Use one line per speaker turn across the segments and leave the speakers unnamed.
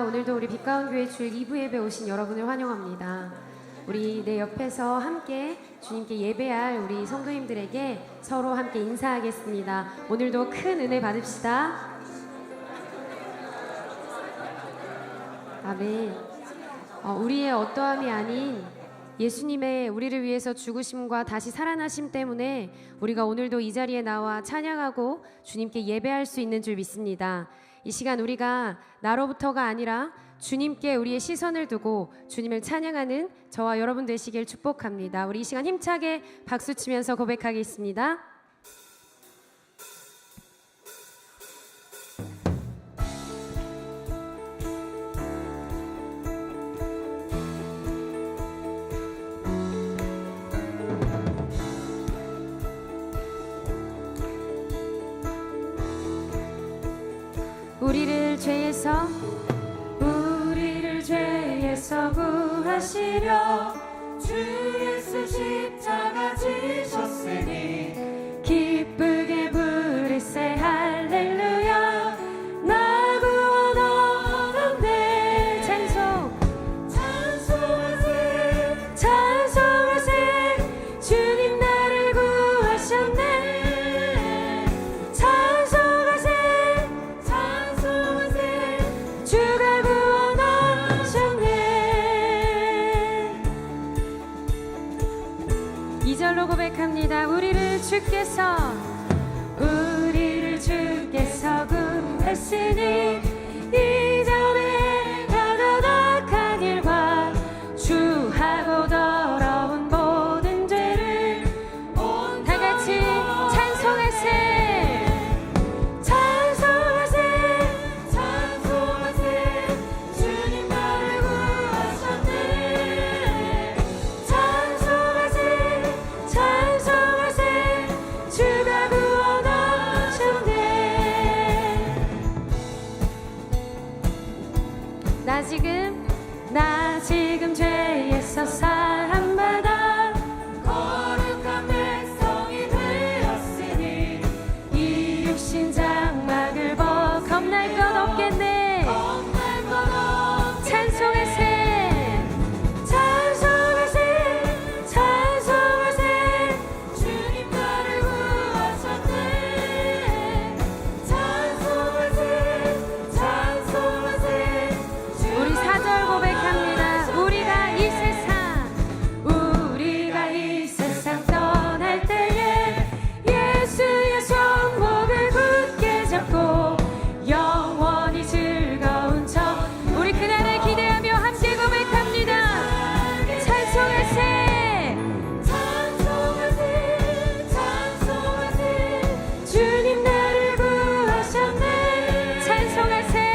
오늘도 우리 빛가운 교회 주일 2부 예배 오신 여러분을 환영합니다. 우리 내 옆에서 함께 주님께 예배할 우리 성도님들에게 서로 함께 인사하겠습니다. 오늘도 큰 은혜 받읍시다. 아멘. 우리의 어떠함이 아닌 예수님의 우리를 위해서 죽으심과 다시 살아나심 때문에 우리가 오늘도 이 자리에 나와 찬양하고 주님께 예배할 수 있는 줄 믿습니다. 이 시간 우리가 나로부터가 아니라 주님께 우리의 시선을 두고 주님을 찬양하는 저와 여러분 되시길 축복합니다. 우리 이 시간 힘차게 박수치면서 고백하겠습니다. 우리를 죄에서 구하시려 주 예수 십자가 지셨으니 기쁘게 부르세 할렐루야. 나 구원 얻었네. 찬송하세 주님 나를 구하셨네. 찬송하세 주가 구원하셨네. 2절로 고백합니다. 우리를 주께서 구했으니 이전에 가던 악한 일과 주하고 더러운 모든 죄를 다같이 찬송하세 주님 나를 구하셨네. 찬송하세 주가 구원하셨네. 나 지금 죄에서 사함받아 거룩한 백성이 되었으니 이 육신 장막을 겁날 것 없겠네. 찬송하세 주님 나를 구하셨네. 찬송하세 우리 4절 고백합니다. 우리가 이 세상 떠날 때에 예수의 손목을 굳게 잡고 영원히 즐거운 척 우리 그날을 기대하며 함께 고백합니다. 찬송하세 주님 나를 구하셨네. 찬송하세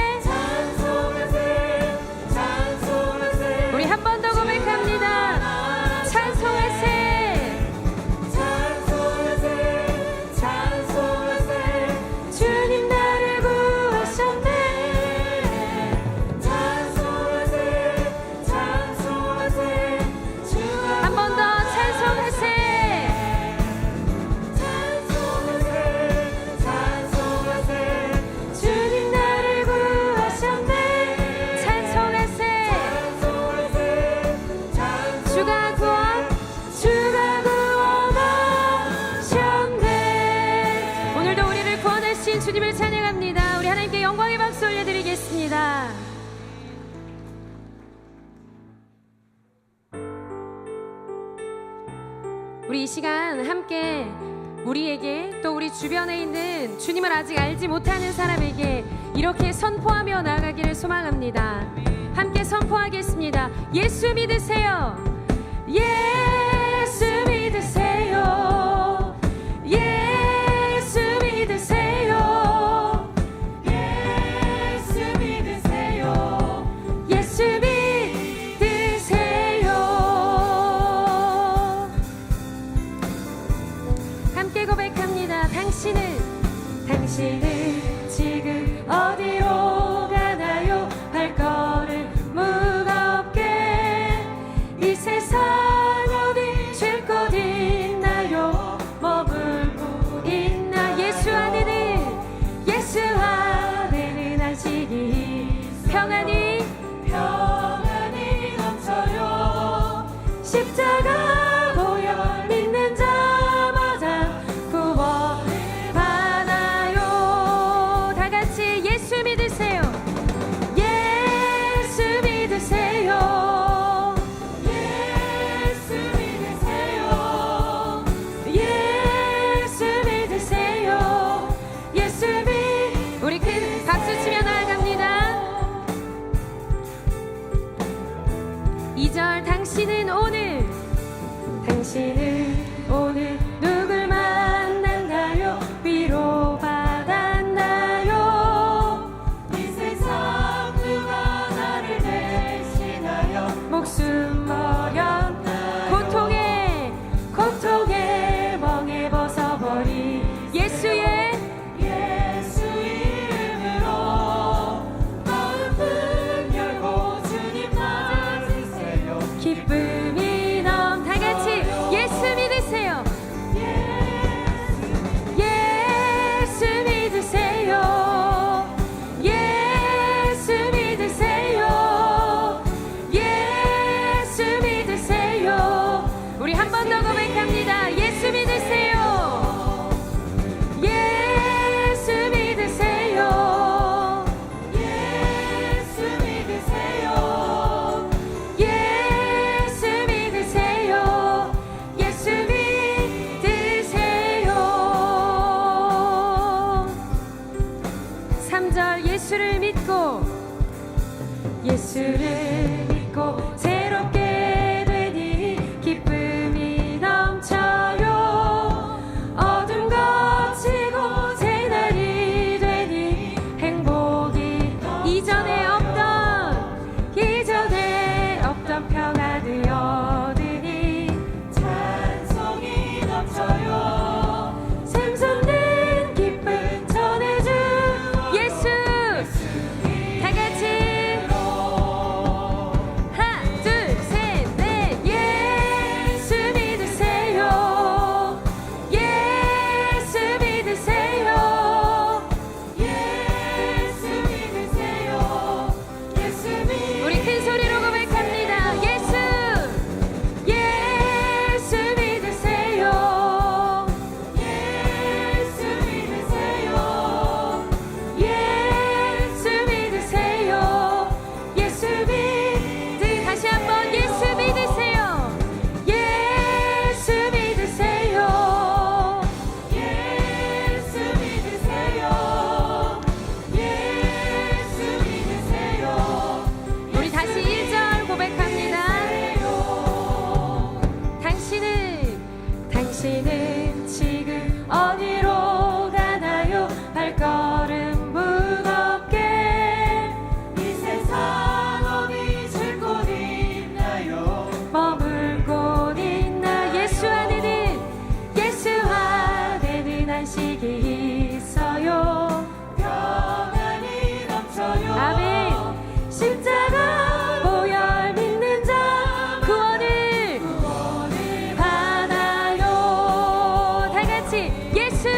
우리 한 번 더 고백합니다. 찬송하세 주님 나를 구하셨네. 한 번 더 찬송하세 주님 나를 구하셨네. 찬송하세 주가 구원하셨네. 오늘도 우리를 구원하신 주님을 찬양합니다. 우리 하나님께 영광의 박수 올려드리겠습니다. 우리 이 시간 함께 우리에게 또 우리 주변에 있는 주님을 아직 알지 못하는 사람에게 이렇게 선포하며 나아가기를 소망합니다. 함께 선포하겠습니다. 예수 믿으세요. 예수 믿으세요. 예수 믿으세요. 예수 믿으세요. 예수 믿으세요. 함께 고백합니다. 당신은 지금 어디로 가나요? 발걸음 무겁게 이 세상 어디 쉴 곳이 평안이 넘쳐요. 십자가 보혈 믿는 자마다 구원을 받아요. 다 같이 예수 믿으세요. 예수 믿으세요. 예수 믿으세요. 예수 믿으세요. 예수 우리 큰 박수 치며 나아갑니다. 2절 당신은 오늘 누굴 만난다요? 위로받았나요? 이 세상 누가 나를 대신하여 목숨 버렸나요? 고통에 멍에 벗어버린 예수의 이름으로 마음 문 열고 주님 맞으세요. 기쁨이 다 같이 예수 믿으세요. 예수 믿으세요. 예수 믿으세요. 예수 믿으세요. 우리 한 번 더 고백합니다. 예수 믿으세요. 예수 믿으세요. 예수 믿으세요. 예수 믿으세요. 예수 믿으세요. 3절 예수를 믿고 새롭게 되니 기쁨이 넘쳐요. 어둠 거치고 새날이 되니 행복이 이전에 없던 평안을 얻으니 찬송이 넘쳐요. 샘솟는 기쁨 전해주 예수. 다 같이 하나 둘 셋 넷 예수 믿으세요. 예수 믿으세요. 예수 믿으세요. 예수 믿으세요. 우리 큰 소리로 고백합니다. 예수 믿으세요. 예수 믿으세요. 예수 믿으세요. 예수 다시 한번 예수 믿으세요. 예수 믿으세요. 예수 믿으세요. 예수 믿으세요. 우리 다시 1절 고백합니다. 당신은 지금 어디로 가나요? 발걸음 무겁게 이 세상 어디 줄 곳 있나요? 머물 곳 있나? 예수 안에는 안식이 있어요. 평안이 넘쳐요. 아멘. 십자가 보혈 믿는 자 구원을 받아요. 다 같이 예수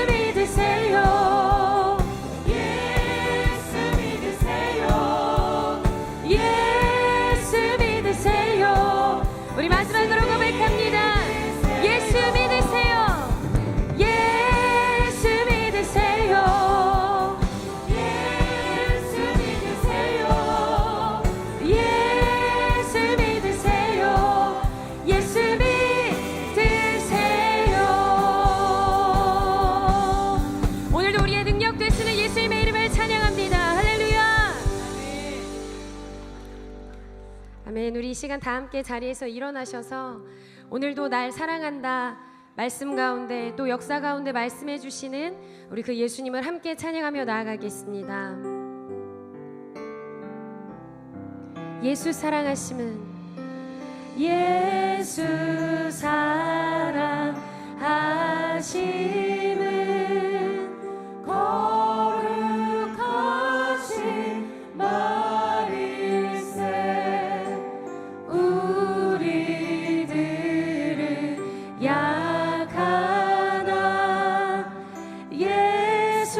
믿으세요. 예수 믿으세요. 예수 믿으세요. 우리 마지막으로 고백합니다. 예수 믿으세요. 예수 믿으세요. 예수 믿으세요. 예수 믿으세요. 예수 믿으세요. 오늘도 우리의 능력 되시는 예수님의 이름을 찬양합니다. 할렐루야. 아멘. 우리 이 시간 다 함께 자리에서 일어나셔서 오늘도 날 사랑한다 말씀 가운데 또 역사 가운데 말씀해 주시는 우리 그 예수님을 함께 찬양하며 나아가겠습니다. 예수 사랑하심은 예수 사랑하심은 거룩하신 말일세. 우리들은 약하나 예수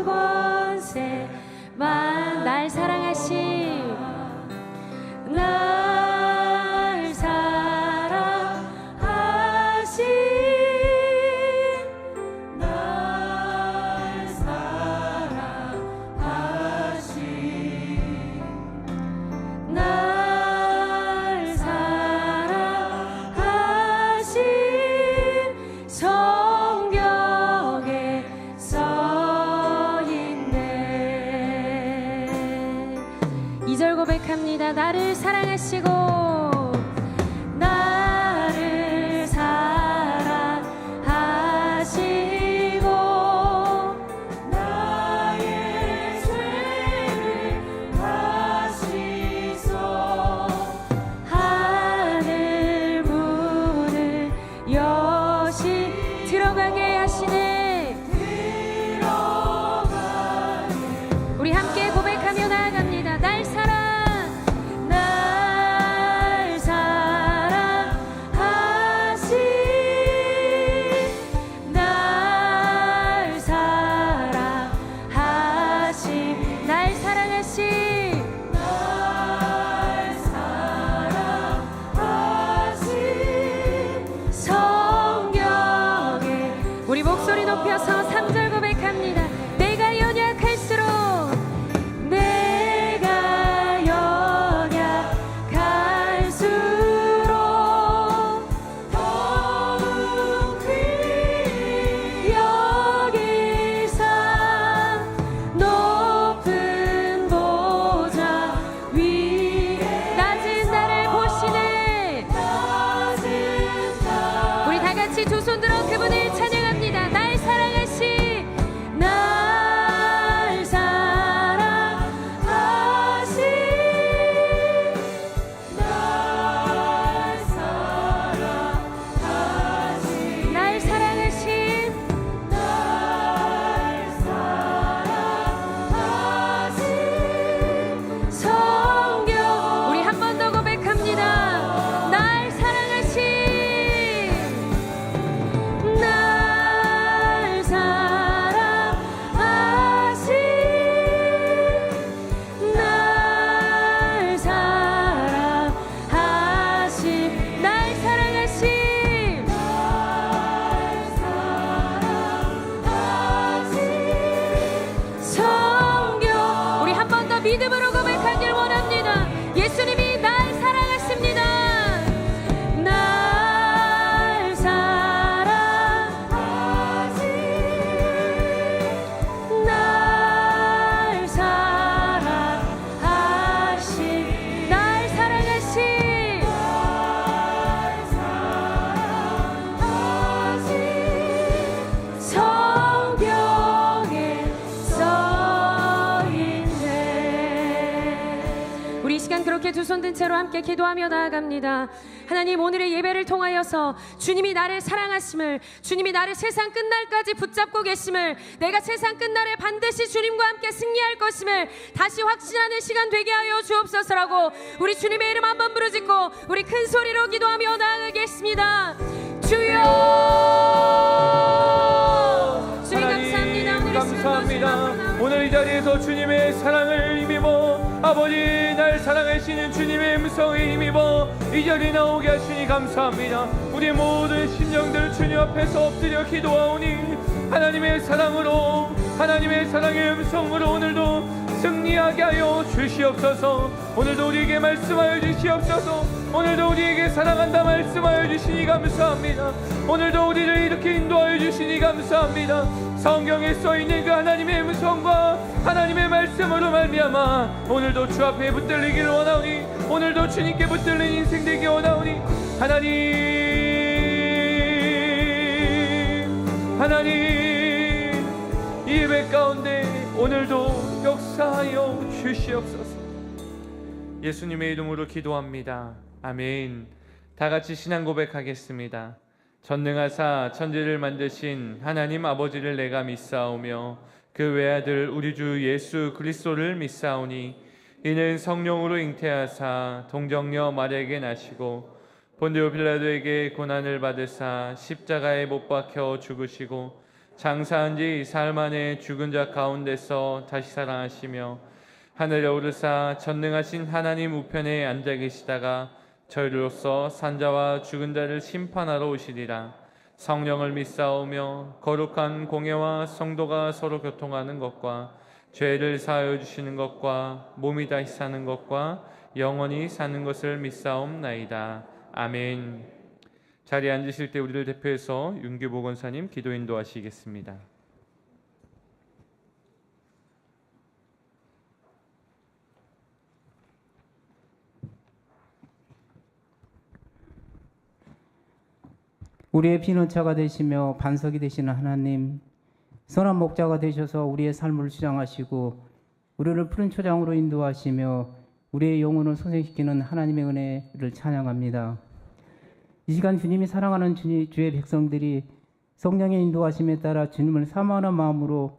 권세 고백합니다. 나를 사랑하시고 나를 사랑하시고 나의 죄를 다시소 하늘 문을 여시 들어가게 하시네. 우리 함께 고백하며 나아갑니다. 날 우리 목소리 높여서 3절 고백합니다. 내가 연약할수록 더욱 귀히 여기사 높은 보좌 위에 낮은 나를 보시네. 우리 다 같이 두 손 들어 그분을 찬양합니다. 날 사랑하시 날 사랑하시 날 사랑하시 날 사랑하신 날 사랑하신 성경 우리 한 번 더 고백합니다. 날 사랑하신 날 사랑하신 날 사랑하신 날 사랑하신 성경 우리 한 번 더 믿음으로 고백하길 원합니다. 예수님이 날 사랑하십니다. 날 사랑하신 날 사랑하신 날 사랑하신 성경에 써있네. 우리 이 시간 그렇게 두 손 든 채로 함께 기도하며 나아갑니다. 하나님, 오늘의 예배를 통하여서 주님이 나를 사랑하심을, 주님이 나를 세상 끝날까지 붙잡고 계심을, 내가 세상 끝날에 반드시 주님과 함께 승리할 것임을 다시 확신하는 시간 되게 하여 주옵소서라고 우리 주님의 이름 한번 부르짖고 우리 큰 소리로 기도하며 나아가겠습니다. 주여, 주님 감사합니다. 오늘
감사합니다. 오늘 이 자리에서 주님의 사랑을 힘입어 아버지 날 사랑하시는 주님의 음성에 힘입어 이 자리에 나오게 하시니 감사합니다. 우리 모든 심령들 주님 앞에서 엎드려 기도하오니 하나님의 사랑으로, 하나님의 사랑의 음성으로 오늘도 승리하게 하여 주시옵소서. 오늘도 우리에게 말씀하여 주시옵소서. 오늘도 우리에게 사랑한다 말씀하여 주시니 감사합니다. 오늘도 우리를 이렇게 인도하여 주시니 감사합니다. 성경에 써있는 그 하나님의 음성과 하나님의 말씀으로 말미암아 오늘도 주 앞에 붙들리기를 원하오니, 오늘도 주님께 붙들린 인생 되기 원하오니 하나님 이 예배 가운데 오늘도 역사하여 주시옵소서. 예수님의 이름으로 기도합니다. 아멘. 다 같이 신앙 고백하겠습니다. 전능하사 천지를 만드신 하나님 아버지를 내가 믿사오며 그 외아들 우리 주 예수 그리스도를 믿사오니 이는 성령으로 잉태하사 동정녀 마리아에게 나시고 본디오 빌라도에게 고난을 받으사 십자가에 못 박혀 죽으시고 장사한 지 사흘 만에 죽은 자 가운데서 다시 살아나시며 하늘에 오르사 전능하신 하나님 우편에 앉아 계시다가 저희로서 산자와 죽은 자를 심판하러 오시리라. 성령을 믿사오며 거룩한 공예와 성도가 서로 교통하는 것과 죄를 사하여 주시는 것과 몸이 다시 사는 것과 영원히 사는 것을 믿사옵나이다. 아멘. 자리에 앉으실 때 우리를 대표해서 윤규보 권사님 기도 인도하시겠습니다.
우리의 피난처가 되시며 반석이 되시는 하나님, 선한 목자가 되셔서 우리의 삶을 주장하시고 우리를 푸른 초장으로 인도하시며 우리의 영혼을 소생시키는 하나님의 은혜를 찬양합니다. 이 시간 주님이 사랑하는 주의 백성들이 성령의 인도하심에 따라 주님을 사모하는 마음으로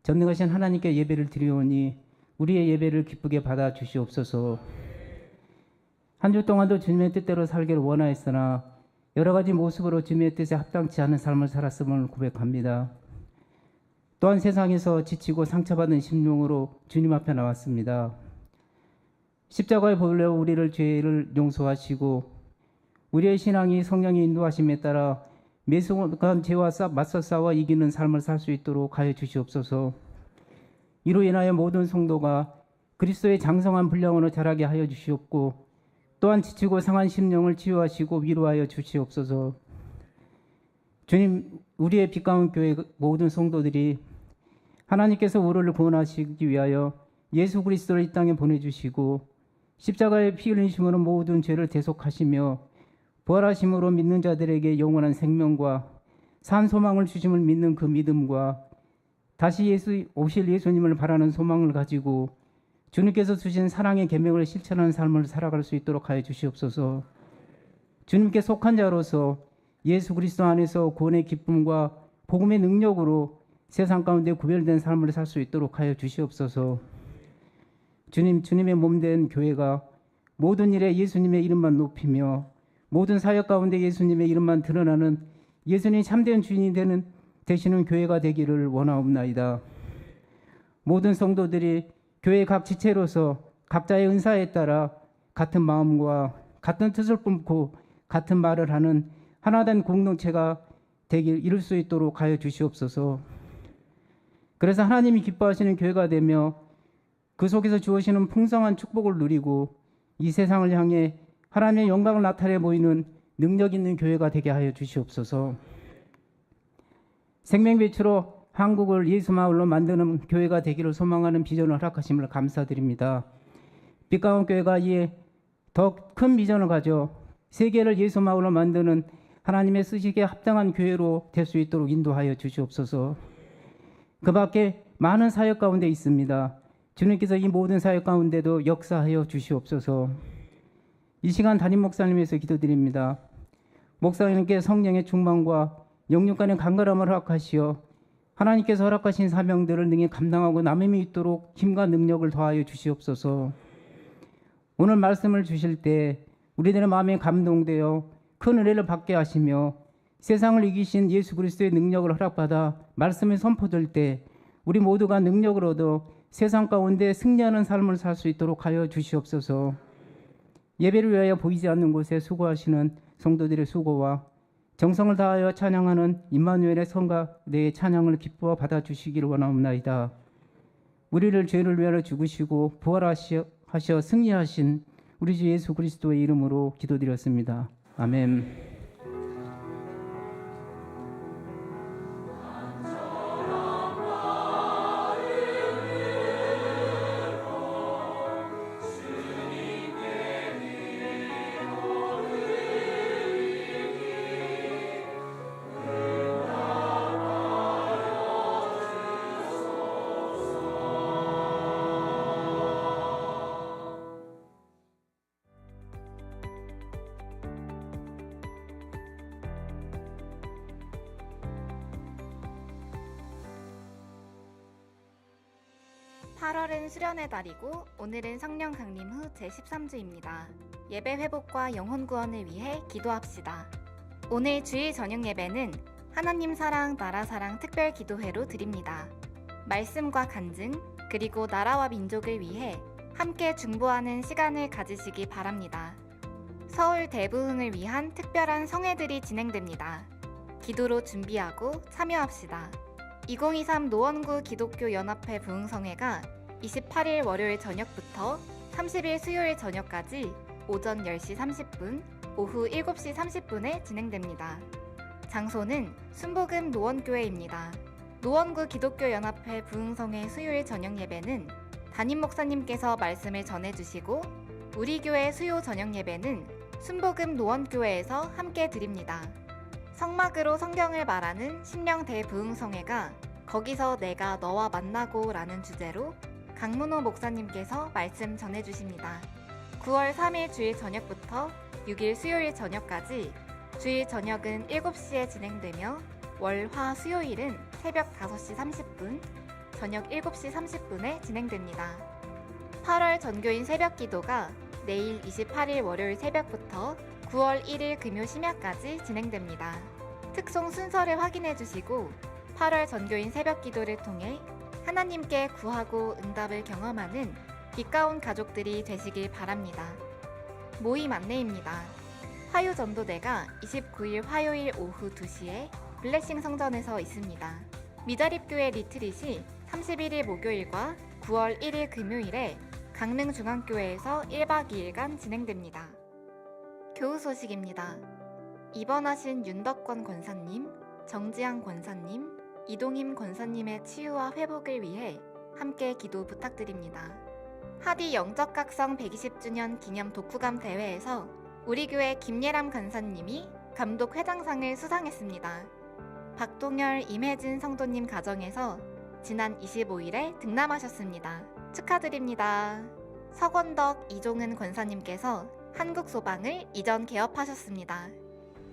전능하신 하나님께 예배를 드리오니 우리의 예배를 기쁘게 받아 주시옵소서. 한 주 동안도 주님의 뜻대로 살기를 원하였으나 여러 가지 모습으로 주님의 뜻에 합당치 않은 삶을 살았음을 고백합니다. 또한 세상에서 지치고 상처받은 심령으로 주님 앞에 나왔습니다. 십자가에 보려 우리를 죄를 용서하시고 우리의 신앙이 성령의 인도하심에 따라 매 순간 죄와 맞서 싸워 이기는 삶을 살 수 있도록 하여 주시옵소서. 이로 인하여 모든 성도가 그리스도의 장성한 분량으로 자라게 하여 주시옵고 또한 지치고 상한 심령을 치유하시고 위로하여 주시옵소서. 주님, 우리의 빛가운 교회 모든 성도들이 하나님께서 우리를 구원하시기 위하여 예수 그리스도를 이 땅에 보내주시고 십자가의 피 흘리심으로 모든 죄를 대속하시며 부활하심으로 믿는 자들에게 영원한 생명과 산 소망을 주심을 믿는 그 믿음과 다시 오실 예수님을 바라는 소망을 가지고 주님께서 주신 사랑의 계명을 실천하는 삶을 살아갈 수 있도록 하여 주시옵소서. 주님께 속한 자로서 예수 그리스도 안에서 구원의 기쁨과 복음의 능력으로 세상 가운데 구별된 삶을 살 수 있도록 하여 주시옵소서. 주님, 주님의 몸된 교회가 모든 일에 예수님의 이름만 높이며 모든 사역 가운데 예수님의 이름만 드러나는 예수님이 참된 주인이 되시는 교회가 되기를 원하옵나이다. 모든 성도들이 교회 각 지체로서 각자의 은사에 따라 같은 마음과 같은 뜻을 품고 같은 말을 하는 하나된 공동체가 이룰 수 있도록 하여 주시옵소서. 그래서 하나님이 기뻐하시는 교회가 되며 그 속에서 주어지는 풍성한 축복을 누리고 이 세상을 향해 하나님의 영광을 나타내 보이는 능력 있는 교회가 되게 하여 주시옵소서. 생명빛으로 한국을 예수마을로 만드는 교회가 되기를 소망하는 비전을 허락하심을 감사드립니다. 빛가운 교회가 이에 더 큰 비전을 가져 세계를 예수마을로 만드는 하나님의 쓰시기에 합당한 교회로 될 수 있도록 인도하여 주시옵소서. 그 밖에 많은 사역 가운데 있습니다. 주님께서 이 모든 사역 가운데도 역사하여 주시옵소서. 이 시간 담임 목사님에서 기도드립니다. 목사님께 성령의 충만과 영육간의 간결함을 허락하시어 하나님께서 허락하신 사명들을 능히 감당하고 남음이 있도록 힘과 능력을 더하여 주시옵소서. 오늘 말씀을 주실 때 우리들의 마음에 감동되어 큰 은혜를 받게 하시며 세상을 이기신 예수 그리스도의 능력을 허락받아 말씀이 선포될 때 우리 모두가 능력을 얻어 세상 가운데 승리하는 삶을 살 수 있도록 하여 주시옵소서. 예배를 위하여 보이지 않는 곳에 수고하시는 성도들의 수고와 정성을 다하여 찬양하는 임마누엘의 성가대의 찬양을 기뻐 받아주시기를 원하옵나이다. 우리를 죄를 위하여 죽으시고 부활하셔 승리하신 우리 주 예수 그리스도의 이름으로 기도드렸습니다. 아멘.
(8월은) 수련의 달이고 오늘은 성령 강림 후 제13주입니다. 예배 회복과 영혼 구원을 위해 기도합시다. 오늘 주일 저녁 예배는 하나님 사랑, 나라 사랑 특별 기도회로 드립니다. 말씀과 간증, 그리고 나라와 민족을 위해 함께 중보하는 시간을 가지시기 바랍니다. 서울 대부흥을 위한 특별한 성회들이 진행됩니다. 기도로 준비하고 참여합시다. 2023 노원구 기독교 연합회 부흥성회가 28일 월요일 저녁부터 30일 수요일 저녁까지 오전 10시 30분, 오후 7시 30분에 진행됩니다. 장소는 순복음 노원교회입니다. 노원구 기독교 연합회 부흥성회 수요일 저녁 예배는 담임 목사님께서 말씀을 전해주시고 우리 교회 수요 저녁 예배는 순복음 노원교회에서 함께 드립니다. 성막으로 성경을 말하는 심령 대부흥성회가 거기서 내가 너와 만나고 라는 주제로 강문호 목사님께서 말씀 전해주십니다. 9월 3일 주일 저녁부터 6일 수요일 저녁까지 주일 저녁은 7시에 진행되며 월, 화, 수요일은 새벽 5시 30분, 저녁 7시 30분에 진행됩니다. 8월 전교인 새벽 기도가 내일 28일 월요일 새벽부터 9월 1일 금요 심야까지 진행됩니다. 특송 순서를 확인해 주시고 8월 전교인 새벽 기도를 통해 하나님께 구하고 응답을 경험하는 빛가운 가족들이 되시길 바랍니다. 모임 안내입니다. 화요전도대가 29일 화요일 오후 2시에 블레싱 성전에서 있습니다. 미자립교회 리트릿이 31일 목요일과 9월 1일 금요일에 강릉중앙교회에서 1박 2일간 진행됩니다. 교우 소식입니다. 입원하신 윤덕권 권사님, 정지양 권사님, 이동임 권사님의 치유와 회복을 위해 함께 기도 부탁드립니다. 하디 영적각성 120주년 기념 독후감 대회에서 우리 교회 김예람 간사님이 감독 회장상을 수상했습니다. 박동열, 임혜진 성도님 가정에서 지난 25일에 등남하셨습니다. 축하드립니다. 서권덕, 이종은 권사님께서 한국소방을 이전 개업하셨습니다.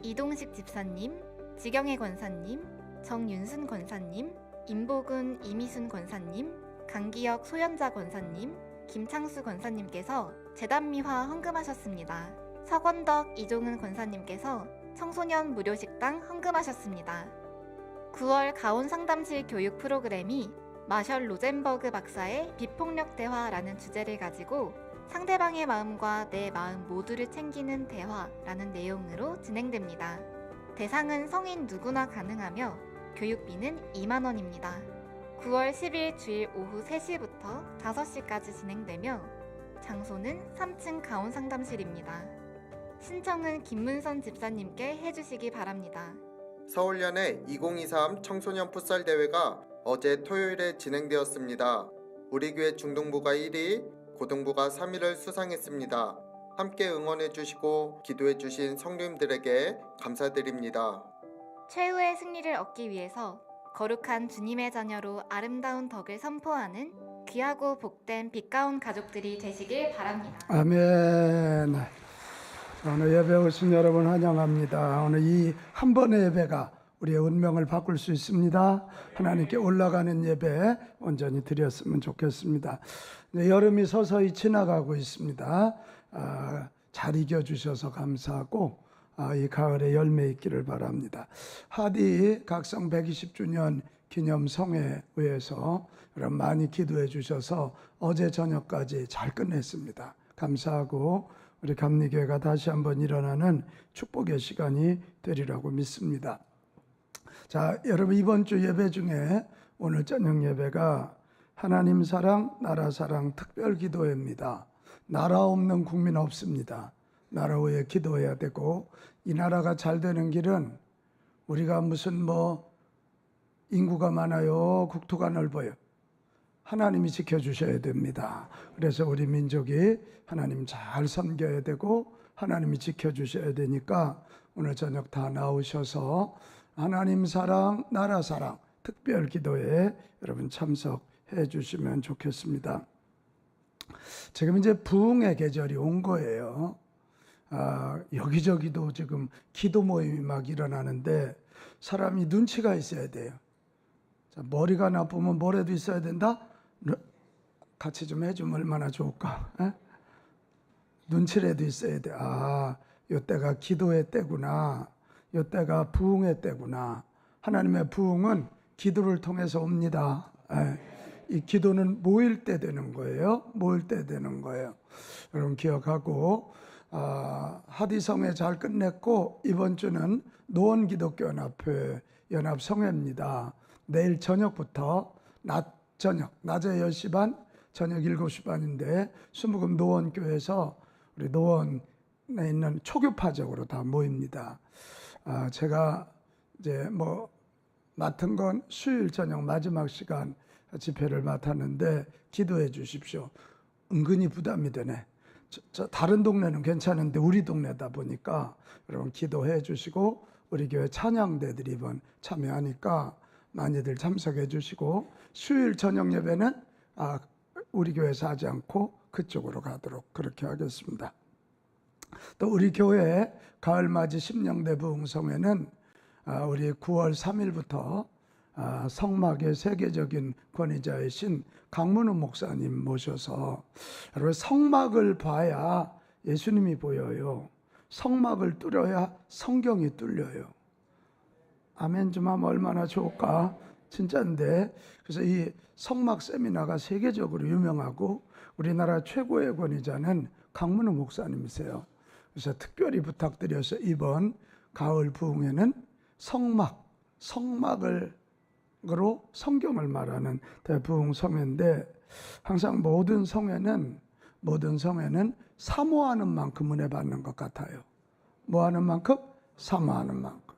이동식 집사님, 지경혜 권사님, 정윤순 권사님, 임보근, 이미순 권사님, 강기혁, 소연자 권사님, 김창수 권사님께서 재단미화 헌금하셨습니다. 서권덕, 이종은 권사님께서 청소년 무료식당 헌금하셨습니다. 9월 가온상담실 교육 프로그램이 마셜 로젠버그 박사의 비폭력 대화라는 주제를 가지고 상대방의 마음과 내 마음 모두를 챙기는 대화라는 내용으로 진행됩니다. 대상은 성인 누구나 가능하며 교육비는 2만 원입니다. 9월 10일 주일 오후 3시부터 5시까지 진행되며 장소는 3층 가온상담실입니다. 신청은 김문선 집사님께 해주시기 바랍니다.
서울연의 2023 청소년 풋살 대회가 어제 토요일에 진행되었습니다. 우리 교회 중등부가 1위, 고등부가 3위를 수상했습니다. 함께 응원해주시고 기도해주신 성도님들에게 감사드립니다.
최후의 승리를 얻기 위해서 거룩한 주님의 자녀로 아름다운 덕을 선포하는 귀하고 복된 빛가운 가족들이 되시길 바랍니다.
아멘. 오늘 예배 오신 여러분 환영합니다. 오늘 이 한 번의 예배가 우리의 운명을 바꿀 수 있습니다. 하나님께 올라가는 예배 온전히 드렸으면 좋겠습니다. 여름이 서서히 지나가고 있습니다. 잘 이겨주셔서 감사하고 이 가을에 열매 있기를 바랍니다. 하디 각성 120주년 기념 성회에 의해서 여러분 많이 기도해 주셔서 어제 저녁까지 잘 끝냈습니다. 감사하고 우리 감리교회가 다시 한번 일어나는 축복의 시간이 되리라고 믿습니다. 자, 여러분 이번 주 예배 중에 오늘 저녁 예배가 하나님 사랑, 나라 사랑 특별 기도회입니다. 나라 없는 국민 없습니다. 나라 위해 기도해야 되고 이 나라가 잘 되는 길은 우리가 무슨 인구가 많아요, 국토가 넓어요. 하나님이 지켜주셔야 됩니다. 그래서 우리 민족이 하나님 잘 섬겨야 되고 하나님이 지켜주셔야 되니까 오늘 저녁 다 나오셔서 하나님 사랑, 나라 사랑 특별 기도에 여러분 참석해 주시면 좋겠습니다. 지금 이제 부흥의 계절이 온 거예요. 여기저기도 지금 기도 모임이 막 일어나는데 사람이 눈치가 있어야 돼요. 자, 머리가 나쁘면 뭐라도 있어야 된다? 같이 좀 해주면 얼마나 좋을까? 에? 눈치라도 있어야 돼. 이때가 기도의 때구나. 이때가 부흥의 때구나. 하나님의 부흥은 기도를 통해서 옵니다. 이 기도는 모일 때 되는 거예요. 모일 때 되는 거예요. 여러분 기억하고 하디성회 잘 끝냈고 이번 주는 노원기독교연합회 연합성회입니다. 내일 저녁부터 낮에 10시 반, 저녁 7시 반인데 수무금 노원교회에서 우리 노원에 있는 초교파적으로 다 모입니다. 제가 이제 맡은 건 수요일 저녁 마지막 시간 집회를 맡았는데 기도해 주십시오. 은근히 부담이 되네. 다른 동네는 괜찮은데 우리 동네다 보니까 여러분 기도해 주시고 우리 교회 찬양대들이 이번 참여하니까 많이들 참석해 주시고, 수요일 저녁 예배는 우리 교회에서 하지 않고 그쪽으로 가도록 그렇게 하겠습니다. 또 우리 교회 가을맞이 심령대 부흥성회는 우리 9월 3일부터 성막의 세계적인 권위자이신 강문우 목사님 모셔서, 여러분 성막을 봐야 예수님이 보여요. 성막을 뚫어야 성경이 뚫려요. 아멘 좀 하면 얼마나 좋을까? 진짜인데. 그래서 이 성막 세미나가 세계적으로 유명하고 우리나라 최고의 권위자는 강문우 목사님이세요. 그래서 특별히 부탁드려서 이번 가을 부흥회는 성막으로 성경을 말하는 대부흥 성회인데, 항상 모든 성회는 사모하는 만큼 은혜 받는 것 같아요. 뭐 하는 만큼? 사모하는 만큼.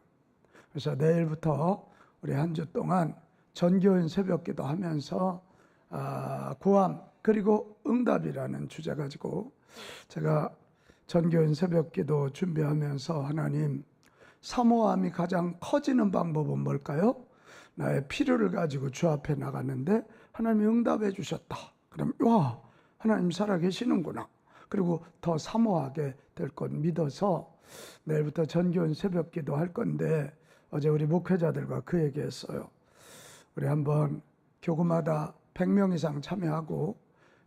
그래서 내일부터 우리 한 주 동안 전교인 새벽기도 하면서 구함 그리고 응답이라는 주제 가지고 제가 전교인 새벽기도 준비하면서, 하나님, 사모함이 가장 커지는 방법은 뭘까요? 나의 필요를 가지고 주 앞에 나갔는데 하나님이 응답해 주셨다. 그럼 와, 하나님 살아계시는구나. 그리고 더 사모하게 될 것 믿어서 내일부터 전교인 새벽기도 할 건데, 어제 우리 목회자들과 그 얘기했어요. 우리 한번 교구마다 100명 이상 참여하고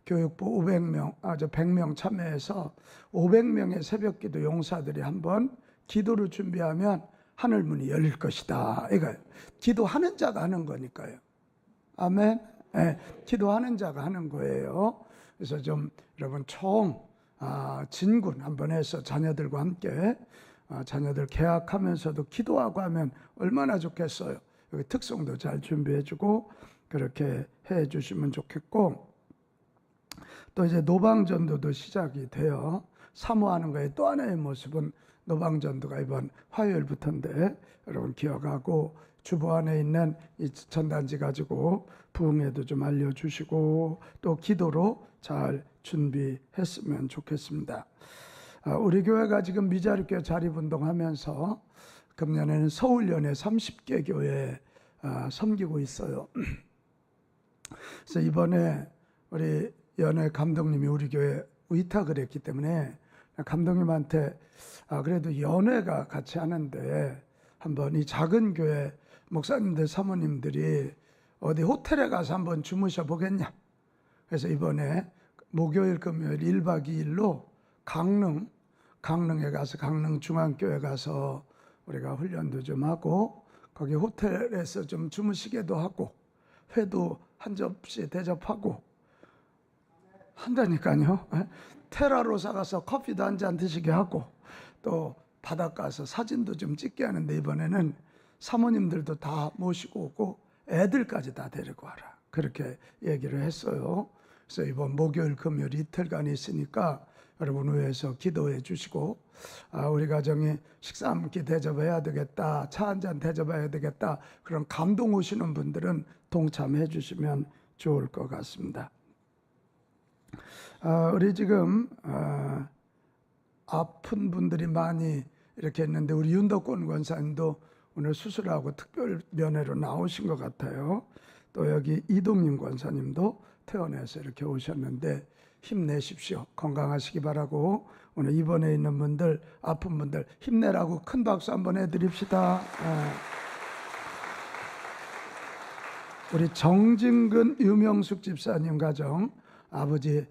교육부 100명 참여해서 500명의 새벽기도 용사들이 한번 기도를 준비하면 하늘 문이 열릴 것이다. 이거예요. 기도하는 자가 하는 거니까요. 아멘. 네, 기도하는 자가 하는 거예요. 그래서 좀 여러분 진군 한번 해서 자녀들과 함께 자녀들 계약하면서도 기도하고 하면 얼마나 좋겠어요. 여기 특성도 잘 준비해주고 그렇게 해주시면 좋겠고, 또 이제 노방전도도 시작이 돼요. 사모하는 거의 또 하나의 모습은 노방전도가 이번 화요일부터인데, 여러분 기억하고 주보 안에 있는 이 전단지 가지고 부흥회도 좀 알려주시고 또 기도로 잘 준비했으면 좋겠습니다. 우리 교회가 지금 미자립교회 자립운동하면서 금년에는 서울연에 30개 교회 섬기고 있어요. 그래서 이번에 우리 연회 감독님이 우리 교회 위탁을 했기 때문에 감독님한테 그래도 연회가 같이 하는데 한번 이 작은 교회 목사님들 사모님들이 어디 호텔에 가서 한번 주무셔 보겠냐. 그래서 이번에 목요일 금요일 1박 2일로 강릉에 가서 강릉중앙교회 가서 우리가 훈련도 좀 하고 거기 호텔에서 좀 주무시게도 하고 회도 한 접시 대접하고 한다니까요. 테라로사 가서 커피도 한 잔 드시게 하고 또 바닷가에서 사진도 좀 찍게 하는데, 이번에는 사모님들도 다 모시고 오고 애들까지 다 데리고 와라. 그렇게 얘기를 했어요. 그래서 이번 목요일 금요일 이틀간 있으니까 여러분 위해서 기도해 주시고, 우리 가정이 식사 한 끼 대접해야 되겠다, 차 한 잔 대접해야 되겠다, 그런 감동 오시는 분들은 동참해 주시면 좋을 것 같습니다. 우리 지금 아픈 분들이 많이 이렇게 있는데, 우리 윤덕권 권사님도 오늘 수술하고 특별 면회로 나오신 것 같아요. 또 여기 이동님 권사님도 퇴원해서 이렇게 오셨는데 힘내십시오. 건강하시기 바라고, 오늘 입원해 있는 분들, 아픈 분들 힘내라고 큰 박수 한번 해드립시다. 우리 정진근 유명숙 집사님 가정 아버지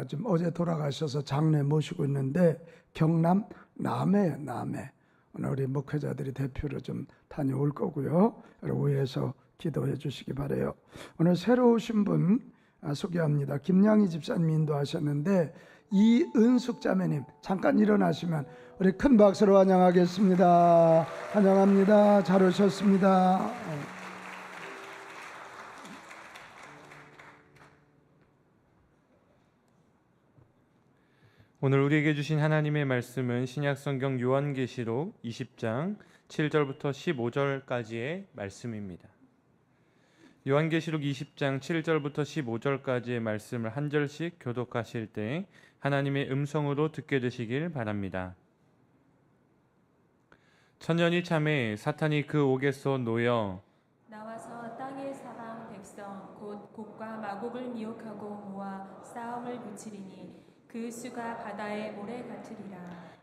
좀 어제 돌아가셔서 장례 모시고 있는데 경남 남해예요. 남해. 오늘 우리 목회자들이 대표로 좀 다녀올 거고요. 여러분 위해서 기도해 주시기 바라요. 오늘 새로 오신 분 소개합니다. 김양희 집사님 인도하셨는데 이은숙 자매님 잠깐 일어나시면 우리 큰 박수로 환영하겠습니다. 환영합니다. 잘 오셨습니다.
오늘 우리에게 주신 하나님의 말씀은 신약성경 요한계시록 20장 7절부터 15절까지의 말씀입니다. 요한계시록 20장 7절부터 15절까지의 말씀을 한 절씩 교독하실 때 하나님의 음성으로 듣게 되시길 바랍니다. 천년이 참에 사탄이 그 옥에서 놓여
나와서 땅의 사방 백성 곧 곡과 마곡을 미혹하고 모아 싸움을 붙이리니 그 수가 바다의 모래 같으리라.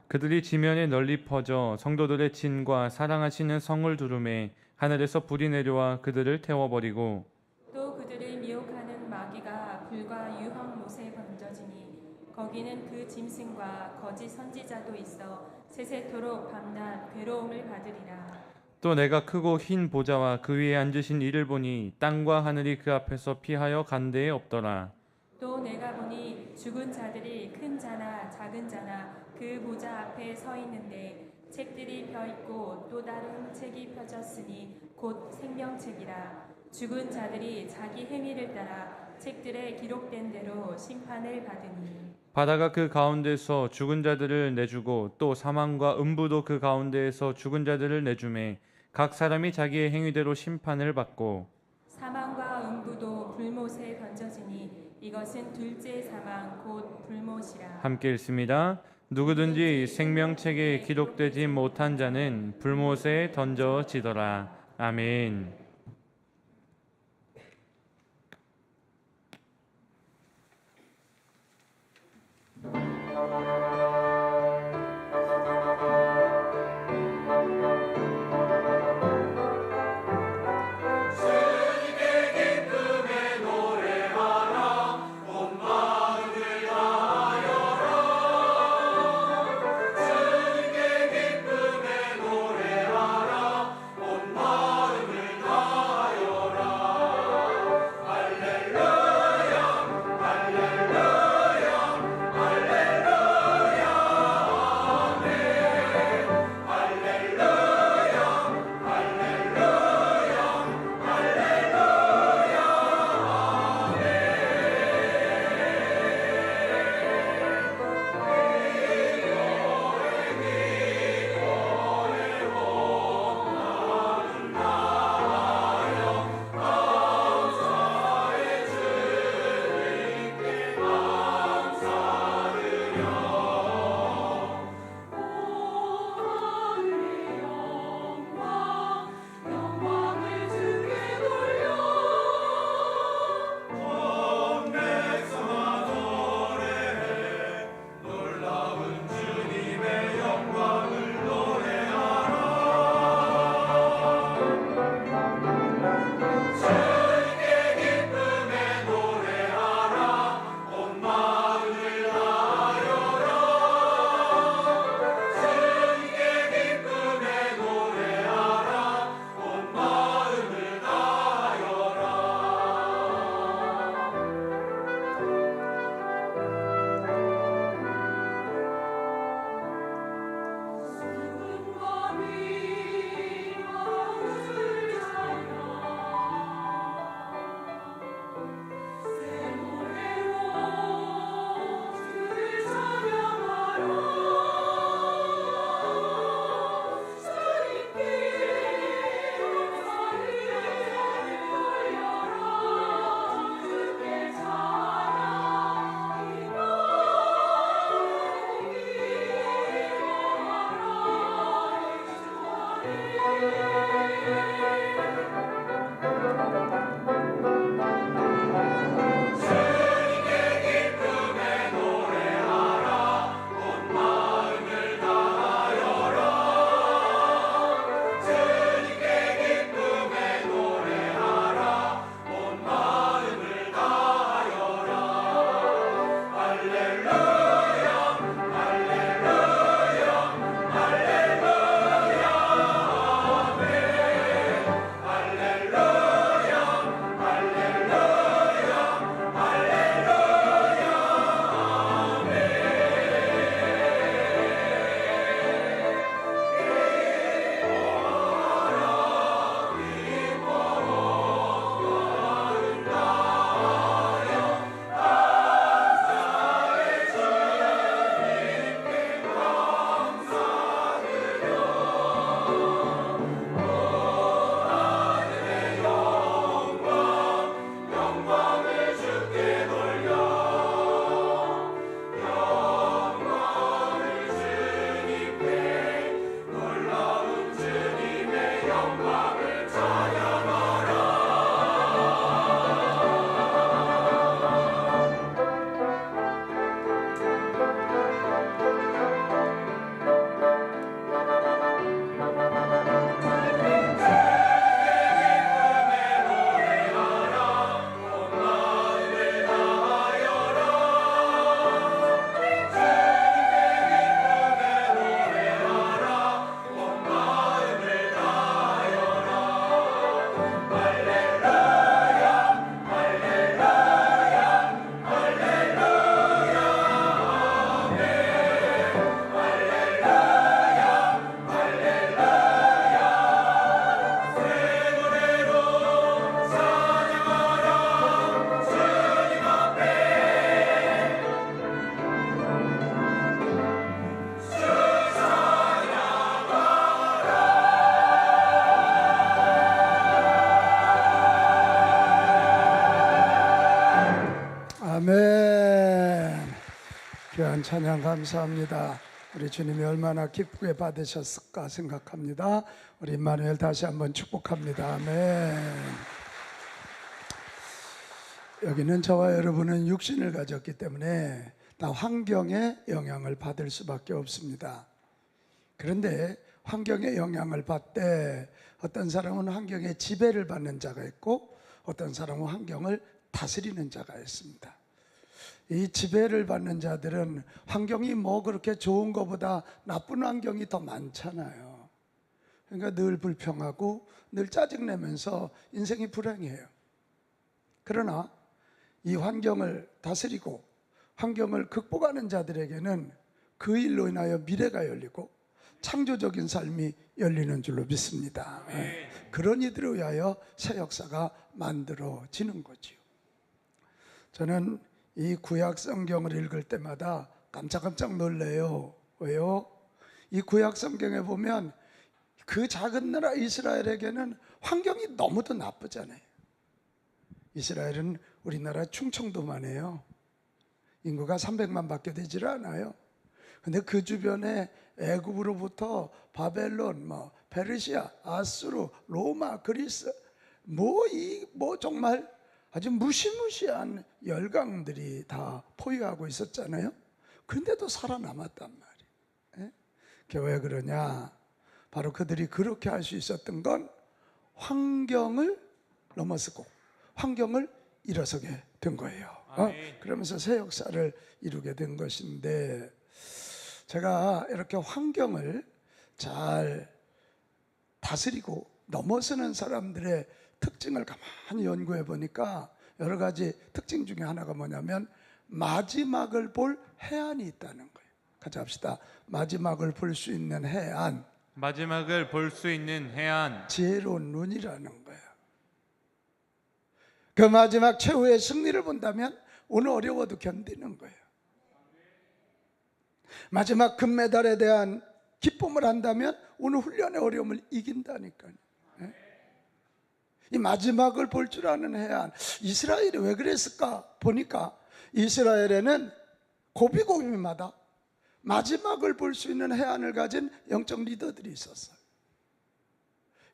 그들이 지면에 널리 퍼져 성도들의 진과 사랑하시는 성을 두루매 하늘에서 불이 내려와 그들을 태워버리고
또 그들을 미혹하는 마귀가 불과 유황 못에 던져지니 거기는 그 짐승과 거짓 선지자도 있어 세세토록 밤낮 괴로움을 받으리라.
또 내가 크고 흰 보좌와 그 위에 앉으신 이를 보니 땅과 하늘이 그 앞에서 피하여 간 데에 없더라.
또 내가 보니 죽은 자들이 큰 자나 작은 자나 그 보좌 앞에 서 있는데 책들이 펴 있고 또 다른 책이 펴졌으니 곧 생명책이라. 죽은 자들이 자기 행위를 따라 책들에 기록된 대로 심판을 받으니
바다가 그 가운데서 죽은 자들을 내주고 또 사망과 음부도 그 가운데에서 죽은 자들을 내주매 각 사람이 자기의 행위대로 심판을 받고
사망과 음부도 불못에 던져지니 이것은 둘째 사망 곧 불못이라.
함께 읽습니다. 누구든지 생명책에 기록되지 못한 자는 불못에 던져지더라. 아멘.
귀한 찬양 감사합니다. 우리 주님이 얼마나 기쁘게 받으셨을까 생각합니다. 우리 임마누엘 다시 한번 축복합니다. 아멘. 여기는 저와 여러분은 육신을 가졌기 때문에 다 환경의 영향을 받을 수밖에 없습니다. 그런데 환경의 영향을 받되 어떤 사람은 환경의 지배를 받는 자가 있고 어떤 사람은 환경을 다스리는 자가 있습니다. 이 지배를 받는 자들은 환경이 뭐 그렇게 좋은 것보다 나쁜 환경이 더 많잖아요. 그러니까 늘 불평하고 늘 짜증내면서 인생이 불행해요. 그러나 이 환경을 다스리고 환경을 극복하는 자들에게는 그 일로 인하여 미래가 열리고 창조적인 삶이 열리는 줄로 믿습니다. 그런 이들을 위하여 새 역사가 만들어지는 거지요. 저는 이 구약 성경을 읽을 때마다 깜짝깜짝 놀래요. 왜요? 이 구약 성경에 보면 그 작은 나라 이스라엘에게는 환경이 너무도 나쁘잖아요. 이스라엘은 우리나라 충청도만 해요. 인구가 300만 밖에 되질 않아요. 근데 그 주변에 애굽으로부터 바벨론, 페르시아, 아수르, 로마, 그리스, 정말 아주 무시무시한 열강들이 다 포위하고 있었잖아요. 그런데도 살아남았단 말이에요. 그게 왜 그러냐? 바로 그들이 그렇게 할 수 있었던 건 환경을 넘어서고 환경을 일어서게 된 거예요. 그러면서 새 역사를 이루게 된 것인데, 제가 이렇게 환경을 잘 다스리고 넘어서는 사람들의 특징을 가만히 연구해 보니까 여러 가지 특징 중에 하나가 뭐냐면 마지막을 볼 해안이 있다는 거예요. 같이 합시다. 마지막을 볼 수 있는 해안.
마지막을 볼 수 있는 해안.
지혜로운 눈이라는 거예요. 그 마지막 최후의 승리를 본다면 오늘 어려워도 견디는 거예요. 마지막 금메달에 대한 기쁨을 한다면 오늘 훈련의 어려움을 이긴다니까요. 이 마지막을 볼 줄 아는 해안. 이스라엘이 왜 그랬을까 보니까 이스라엘에는 고비고비마다 마지막을 볼 수 있는 해안을 가진 영적 리더들이 있었어요.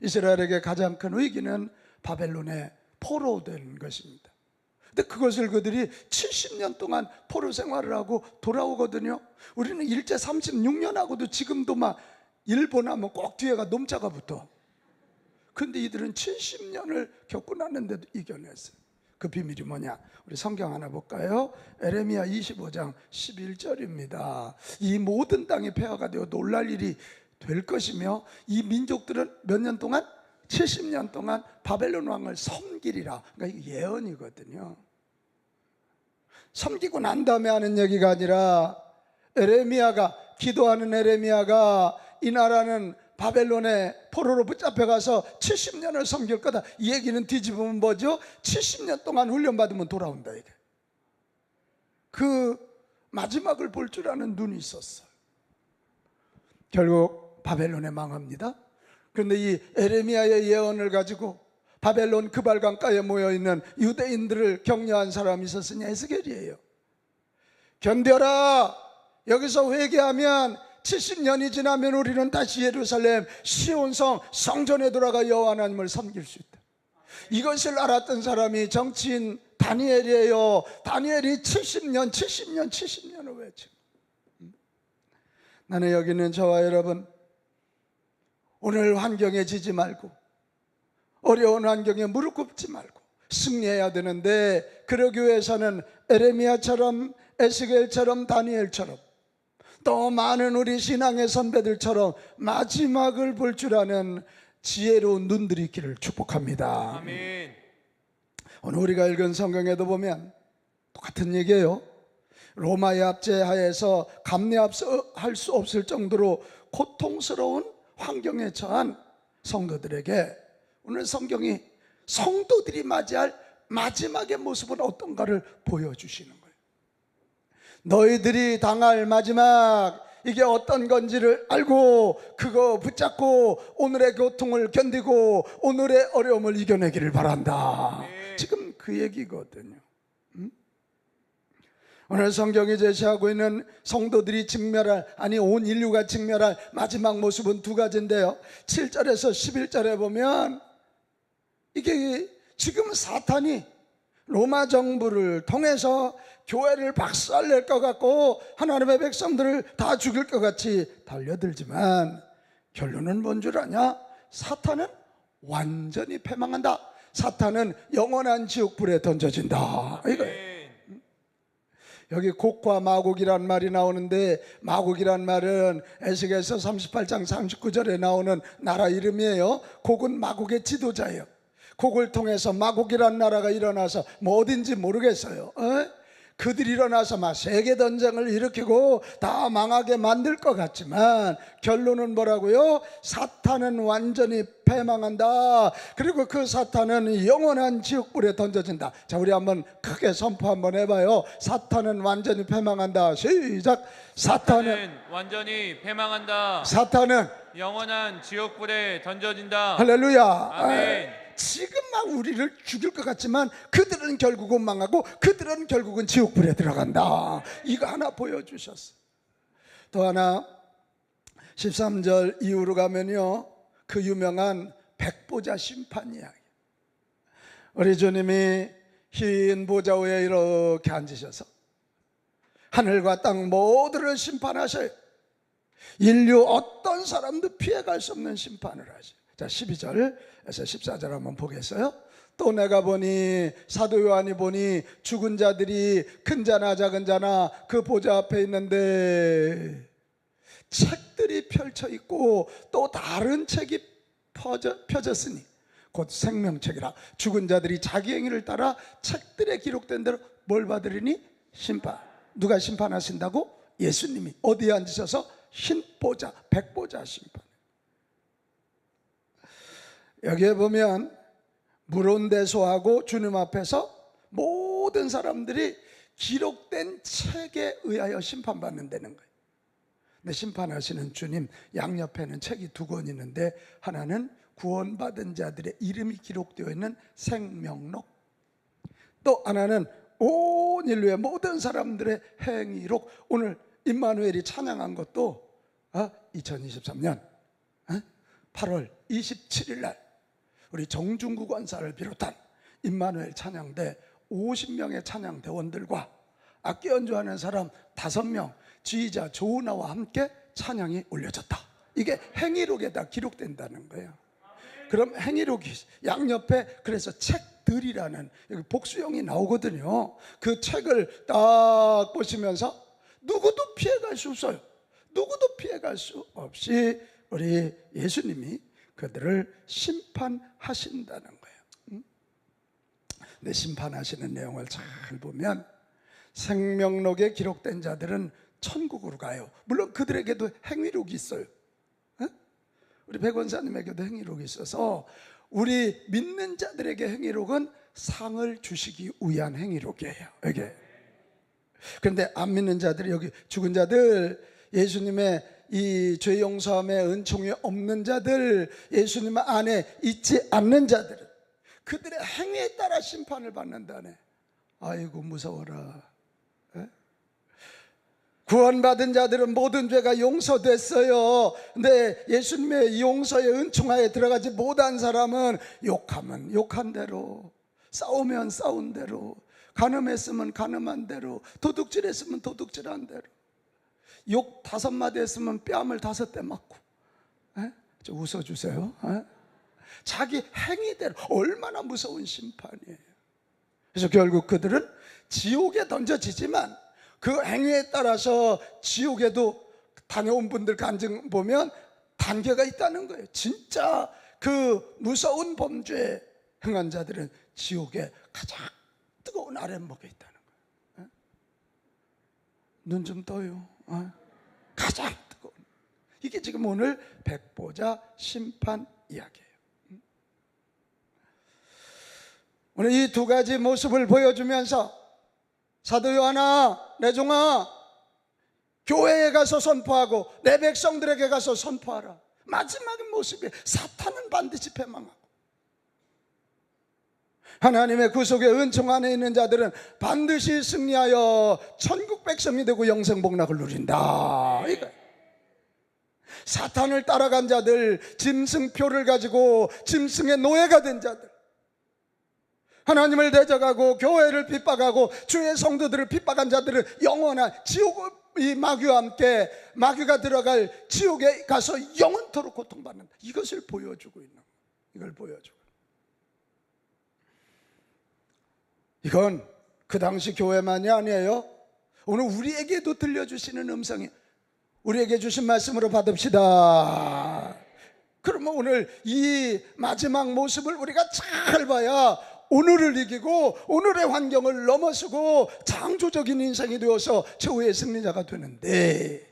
이스라엘에게 가장 큰 위기는 바벨론의 포로된 것입니다. 근데 그것을 그들이 70년 동안 포로 생활을 하고 돌아오거든요. 우리는 일제 36년 하고도 지금도 막 일본 하면 꼭 뒤에가 nom자가 붙어. 근데 이들은 70년을 겪고 났는데도 이겨냈어요. 그 비밀이 뭐냐? 우리 성경 하나 볼까요? 에레미야 25장 11절입니다. 이 모든 땅이 폐허가 되어 놀랄 일이 될 것이며 이 민족들은 몇 년 동안? 70년 동안 바벨론 왕을 섬기리라. 그러니까 이게 예언이거든요. 섬기고 난 다음에 하는 얘기가 아니라 기도하는 에레미야가 이 나라는 바벨론의 포로로 붙잡혀가서 70년을 섬길 거다. 이 얘기는 뒤집으면 뭐죠? 70년 동안 훈련받으면 돌아온다 이게. 그 마지막을 볼 줄 아는 눈이 있었어요. 결국 바벨론에 망합니다. 그런데 이 에레미야의 예언을 가지고 바벨론 그발강가에 모여있는 유대인들을 격려한 사람이 있었으니 에스겔이에요. 견뎌라. 여기서 회개하면 70년이 지나면 우리는 다시 예루살렘 시온성 성전에 돌아가 여호와 하나님을 섬길 수 있다. 이것을 알았던 사람이 정치인 다니엘이에요. 다니엘이 70년을 외쳐. 나는 여기 있는 저와 여러분, 오늘 환경에 지지 말고 어려운 환경에 무릎 꿇지 말고 승리해야 되는데, 그러기 위해서는 에레미야처럼 에스겔처럼 다니엘처럼 또 많은 우리 신앙의 선배들처럼 마지막을 볼 줄 아는 지혜로운 눈들이 있기를 축복합니다.
아멘.
오늘 우리가 읽은 성경에도 보면 똑같은 얘기예요. 로마의 압제하에서 감내할 수 없을 정도로 고통스러운 환경에 처한 성도들에게 오늘 성경이 성도들이 맞이할 마지막의 모습은 어떤가를 보여주시는 거예요. 너희들이 당할 마지막, 이게 어떤 건지를 알고 그거 붙잡고 오늘의 고통을 견디고 오늘의 어려움을 이겨내기를 바란다. 지금 그 얘기거든요. 오늘 성경이 제시하고 있는 성도들이 직면할, 아니 온 인류가 직면할 마지막 모습은 두 가지인데요. 7절에서 11절에 보면 이게 지금 사탄이 로마 정부를 통해서 교회를 박살낼 것 같고 하나님의 백성들을 다 죽일 것 같이 달려들지만 결론은 뭔 줄 아냐? 사탄은 완전히 패망한다. 사탄은 영원한 지옥불에 던져진다. 이거예요. 여기 곡과 마곡이란 말이 나오는데, 마곡이란 말은 에스겔서 38장 39절에 나오는 나라 이름이에요. 곡은 마곡의 지도자예요. 곡을 통해서 마곡이란 나라가 일어나서 뭐 어딘지 모르겠어요. 그들이 일어나서 막 세계전쟁을 일으키고 다 망하게 만들 것 같지만 결론은 뭐라고요? 사탄은 완전히 패망한다. 그리고 그 사탄은 영원한 지옥불에 던져진다. 자, 우리 한번 크게 선포 한번 해봐요. 사탄은 완전히 패망한다. 시작. 사탄은
완전히 패망한다.
사탄은
영원한 지옥불에 던져진다.
할렐루야.
아멘.
지금 막 우리를 죽일 것 같지만 그들은 결국은 망하고 그들은 결국은 지옥불에 들어간다. 이거 하나 보여주셨어. 또 하나 13절 이후로 가면요, 그 유명한 백보자 심판 이야기. 우리 주님이 흰 보좌 위에 이렇게 앉으셔서 하늘과 땅 모두를 심판하셔요. 인류 어떤 사람도 피해갈 수 없는 심판을 하셔요. 자, 12절에서 14절 한번 보겠어요. 또 내가 보니, 사도 요한이 보니 죽은 자들이 큰 자나 작은 자나 그 보좌 앞에 있는데 책들이 펼쳐 있고 또 다른 책이 펴졌으니 곧 생명책이라. 죽은 자들이 자기 행위를 따라 책들에 기록된 대로 뭘 받으리니? 심판. 누가 심판하신다고? 예수님이. 어디에 앉으셔서? 흰 보좌, 백보좌 심판. 여기에 보면 물온대소하고 주님 앞에서 모든 사람들이 기록된 책에 의하여 심판받는다는 거예요. 근데 심판하시는 주님 양옆에는 책이 두 권 있는데, 하나는 구원받은 자들의 이름이 기록되어 있는 생명록, 또 하나는 온 인류의 모든 사람들의 행위록. 오늘 임마누엘이 찬양한 것도 2023년 8월 27일 날 우리 정중구 권사를 비롯한 임마누엘 찬양대 50명의 찬양대원들과 악기 연주하는 사람 5명, 지휘자 조은아와 함께 찬양이 올려졌다. 이게 행위록에다 기록된다는 거예요. 그럼 행위록이 양옆에, 그래서 책들이라는 여기 복수형이 나오거든요. 그 책을 딱 보시면서 누구도 피해갈 수 없어요. 누구도 피해갈 수 없이 우리 예수님이 그들을 심판하신다는 거예요. 근데 심판하시는 내용을 잘 보면 생명록에 기록된 자들은 천국으로 가요. 물론 그들에게도 행위록이 있어요. 우리 백원사님에게도 행위록이 있어서 우리 믿는 자들에게 행위록은 상을 주시기 위한 행위록이에요. 이게. 그런데 안 믿는 자들, 여기 죽은 자들, 예수님의 이 죄 용서함의 은총이 없는 자들, 예수님 안에 있지 않는 자들, 그들의 행위에 따라 심판을 받는다네. 아이고 무서워라. 구원받은 자들은 모든 죄가 용서됐어요. 근데 예수님의 용서의 은총하에 들어가지 못한 사람은 욕하면 욕한 대로, 싸우면 싸운 대로, 간음했으면 간음한 대로, 도둑질했으면 도둑질한 대로, 욕 5마디 했으면 뺨을 5대 맞고. 좀 웃어주세요. 자기 행위대로. 얼마나 무서운 심판이에요. 그래서 결국 그들은 지옥에 던져지지만 그 행위에 따라서 지옥에도 다녀온 분들 간증 보면 단계가 있다는 거예요. 진짜 그 무서운 범죄 행한 자들은 지옥에 가장 뜨거운 아랫목에 있다는 거예요. 눈 좀 떠요. 가장 뜨거운. 이게 지금 오늘 백보자 심판 이야기예요. 오늘 이 두 가지 모습을 보여주면서 사도 요한아, 내 종아, 교회에 가서 선포하고 내 백성들에게 가서 선포하라. 마지막의 모습이 사탄은 반드시 패망하고 하나님의 구속의 은총 안에 있는 자들은 반드시 승리하여 천국 백성이 되고 영생 복락을 누린다. 이거. 사탄을 따라간 자들, 짐승표를 가지고 짐승의 노예가 된 자들, 하나님을 대적하고 교회를 핍박하고 주의 성도들을 핍박한 자들은 영원한 지옥의 마귀와 함께 마귀가 들어갈 지옥에 가서 영원토록 고통받는다. 이것을 보여주고 있는 거예요. 이걸 보여주고. 이건 그 당시 교회만이 아니에요. 오늘 우리에게도 들려주시는 음성이, 우리에게 주신 말씀으로 받읍시다. 그러면 오늘 이 마지막 모습을 우리가 잘 봐야 오늘을 이기고 오늘의 환경을 넘어서고 창조적인 인생이 되어서 최후의 승리자가 되는데,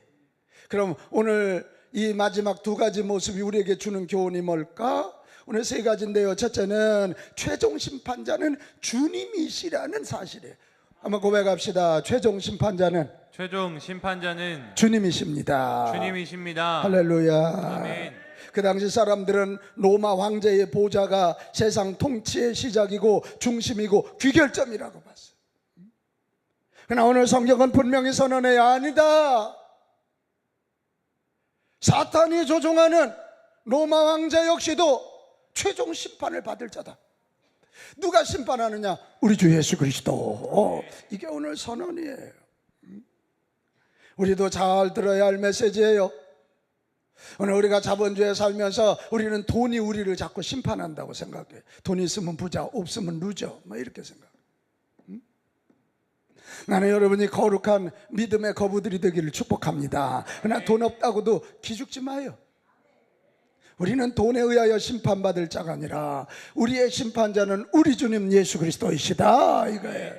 그럼 오늘 이 마지막 두 가지 모습이 우리에게 주는 교훈이 뭘까? 오늘 세 가지인데요. 첫째는 최종 심판자는 주님이시라는 사실이에요. 한번 고백합시다. 최종 심판자는 주님이십니다.
주님이십니다.
할렐루야.
아멘.
그 당시 사람들은 로마 황제의 보좌가 세상 통치의 시작이고 중심이고 귀결점이라고 봤어요. 그러나 오늘 성경은 분명히 선언해야 아니다. 사탄이 조종하는 로마 왕자 역시도 최종 심판을 받을 자다. 누가 심판하느냐? 우리 주 예수 그리스도. 이게 오늘 선언이에요. 우리도 잘 들어야 할 메시지예요. 오늘 우리가 자본주의에 살면서 우리는 돈이 우리를 자꾸 심판한다고 생각해. 돈 있으면 부자, 없으면 루저, 뭐 이렇게 생각해. 나는 여러분이 거룩한 믿음의 거부들이 되기를 축복합니다. 그러나 돈 없다고도 기죽지 마요. 우리는 돈에 의하여 심판받을 자가 아니라 우리의 심판자는 우리 주님 예수 그리스도이시다, 이거예요.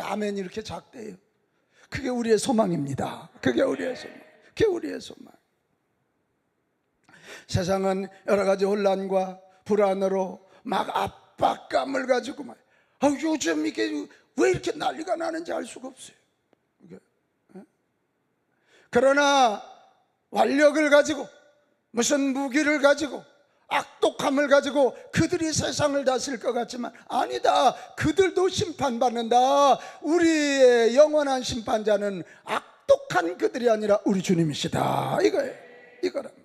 아멘. 이렇게 작대요. 그게 우리의 소망입니다. 그게 우리의 소망. 그게 우리의 소망. 세상은 여러 가지 혼란과 불안으로 막 압박감을 가지고 막, 요즘 이게 왜 이렇게 난리가 나는지 알 수가 없어요. 그러나 완력을 가지고, 무슨 무기를 가지고, 악독함을 가지고 그들이 세상을 다스릴 것 같지만 아니다. 그들도 심판받는다. 우리의 영원한 심판자는 악독한 그들이 아니라 우리 주님이시다, 이거예요. 이거랍니다.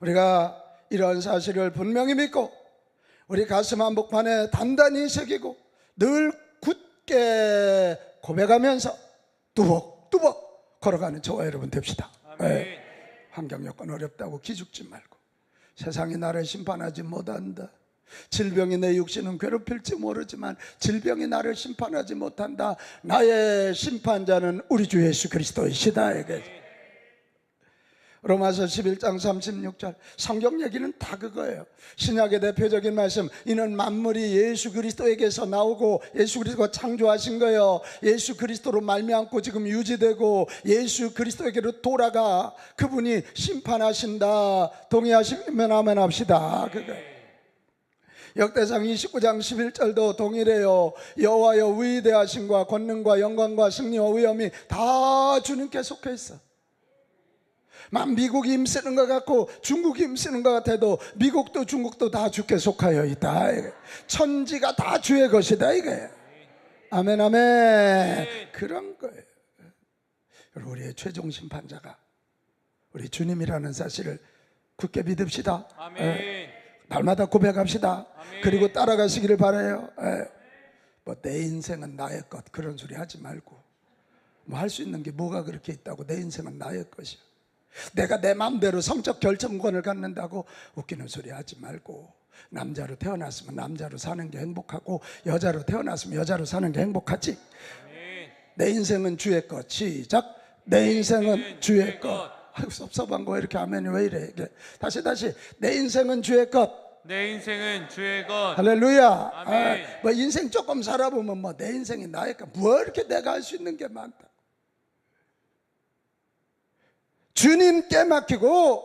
우리가 이런 사실을 분명히 믿고 우리 가슴 한복판에 단단히 새기고 늘 굳게 고백하면서 뚜벅뚜벅 걸어가는 저와 여러분 됩시다. 네. 환경 여건 어렵다고 기죽지 말고, 세상이 나를 심판하지 못한다, 질병이 내 육신은 괴롭힐지 모르지만 질병이 나를 심판하지 못한다, 나의 심판자는 우리 주 예수 그리스도이시다. 로마서 11장 36절 성경 얘기는 다 그거예요. 신약의 대표적인 말씀, 이는 만물이 예수 그리스도에게서 나오고 예수 그리스도가 창조하신 거예요. 예수 그리스도로 말미암고 지금 유지되고 예수 그리스도에게로 돌아가 그분이 심판하신다. 동의하시면 아멘 합시다. 그거예요. 역대상 29장 11절도 동일해요. 여호와여 위대하심과 권능과 영광과 승리와 위엄이 다 주님께 속해 있어. 미국이 힘쓰는 것 같고 중국이 힘쓰는 것 같아도 미국도 중국도 다 주께 속하여 있다. 천지가 다 주의 것이다, 이거예요. 아멘, 아멘. 그런 거예요. 우리의 최종 심판자가 우리 주님이라는 사실을 굳게 믿읍시다.
아멘.
날마다 고백합시다.
아멘.
그리고 따라가시기를 바라요. 뭐 내 인생은 나의 것, 그런 소리 하지 말고, 뭐 할 수 있는 게 뭐가 그렇게 있다고 내 인생은 나의 것이야, 내가 내 마음대로 성적 결정권을 갖는다고 웃기는 소리 하지 말고, 남자로 태어났으면 남자로 사는 게 행복하고 여자로 태어났으면 여자로 사는 게 행복하지. 내 인생은 주의 것. 시작. 내 인생은 주의 것. 아이고 섭섭한 거 이렇게 아멘이 왜 이래. 다시 내 인생은 주의 것.
내 인생은 주의 것.
할렐루야.
아멘.
뭐 인생 조금 살아보면 뭐 내 인생이 나의 것, 뭐 이렇게 내가 할 수 있는 게 많다. 주님께 맡기고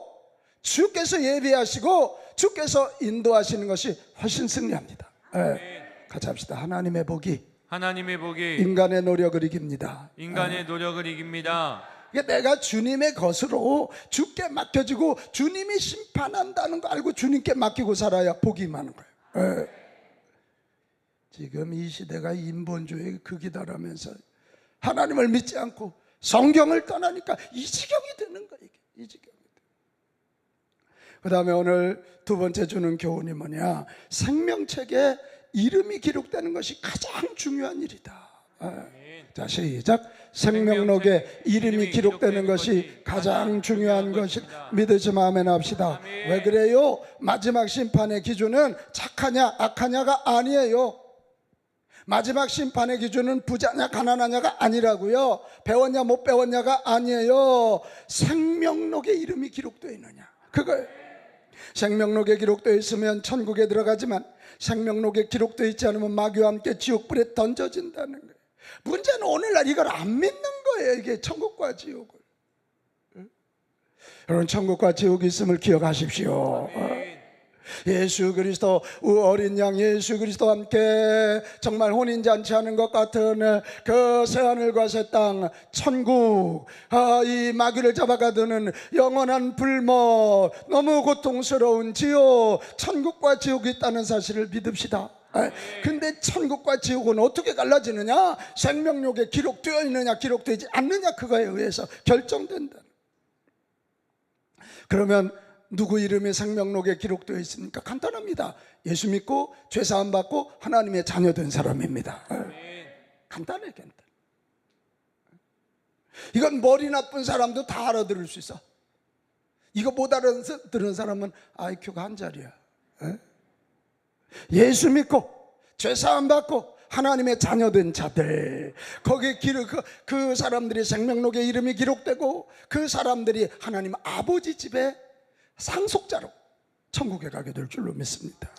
주께서 예비하시고 주께서 인도하시는 것이 훨씬 승리합니다. 같이 합시다. 하나님의 복이 인간의 노력을 이깁니다.
인간의 노력을 이깁니다.
내가 주님의 것으로 주께 맡겨지고 주님이 심판한다는 거 알고 주님께 맡기고 살아야 복이 임하는 거예요. 지금 이 시대가 인본주의의 극이다라면서 하나님을 믿지 않고 성경을 떠나니까 이 지경이 되는 거예요. 이 지경이 돼. 그 다음에 오늘 두 번째 주는 교훈이 뭐냐? 생명책에 이름이 기록되는 것이 가장 중요한 일이다. 자, 시작. 생명록에 이름이 기록되는 것이 가장 중요한 것이다. 믿으시면 아멘 합시다. 왜 그래요? 마지막 심판의 기준은 착하냐 악하냐가 아니에요. 마지막 심판의 기준은 부자냐 가난하냐가 아니라고요. 배웠냐 못 배웠냐가 아니에요. 생명록에 이름이 기록되어 있느냐, 그거예요. 생명록에 기록되어 있으면 천국에 들어가지만 생명록에 기록되어 있지 않으면 마귀와 함께 지옥불에 던져진다는 거예요. 문제는 오늘날 이걸 안 믿는 거예요. 이게 천국과 지옥을. 여러분, 천국과 지옥이 있음을 기억하십시오. 예수 그리스도, 어린 양 예수 그리스도와 함께 정말 혼인잔치하는 것 같은 그 새하늘과 새 땅, 천국, 이 마귀를 잡아가두는 영원한 불못, 너무 고통스러운 지옥, 천국과 지옥이 있다는 사실을 믿읍시다. 근데 천국과 지옥은 어떻게 갈라지느냐? 생명록에 기록되어 있느냐 기록되지 않느냐, 그거에 의해서 결정된다. 그러면 누구 이름이 생명록에 기록되어 있습니까? 간단합니다. 예수 믿고 죄사함 받고 하나님의 자녀된 사람입니다. 간단해, 간단. 이건 머리 나쁜 사람도 다 알아들을 수 있어. 이거 못 알아들은 사람은 IQ가 한 자리야. 예수 믿고 죄사함 받고 하나님의 자녀된 자들, 거기에 그 사람들이 생명록에 이름이 기록되고 그 사람들이 하나님 아버지 집에 상속자로 천국에 가게 될 줄로 믿습니다.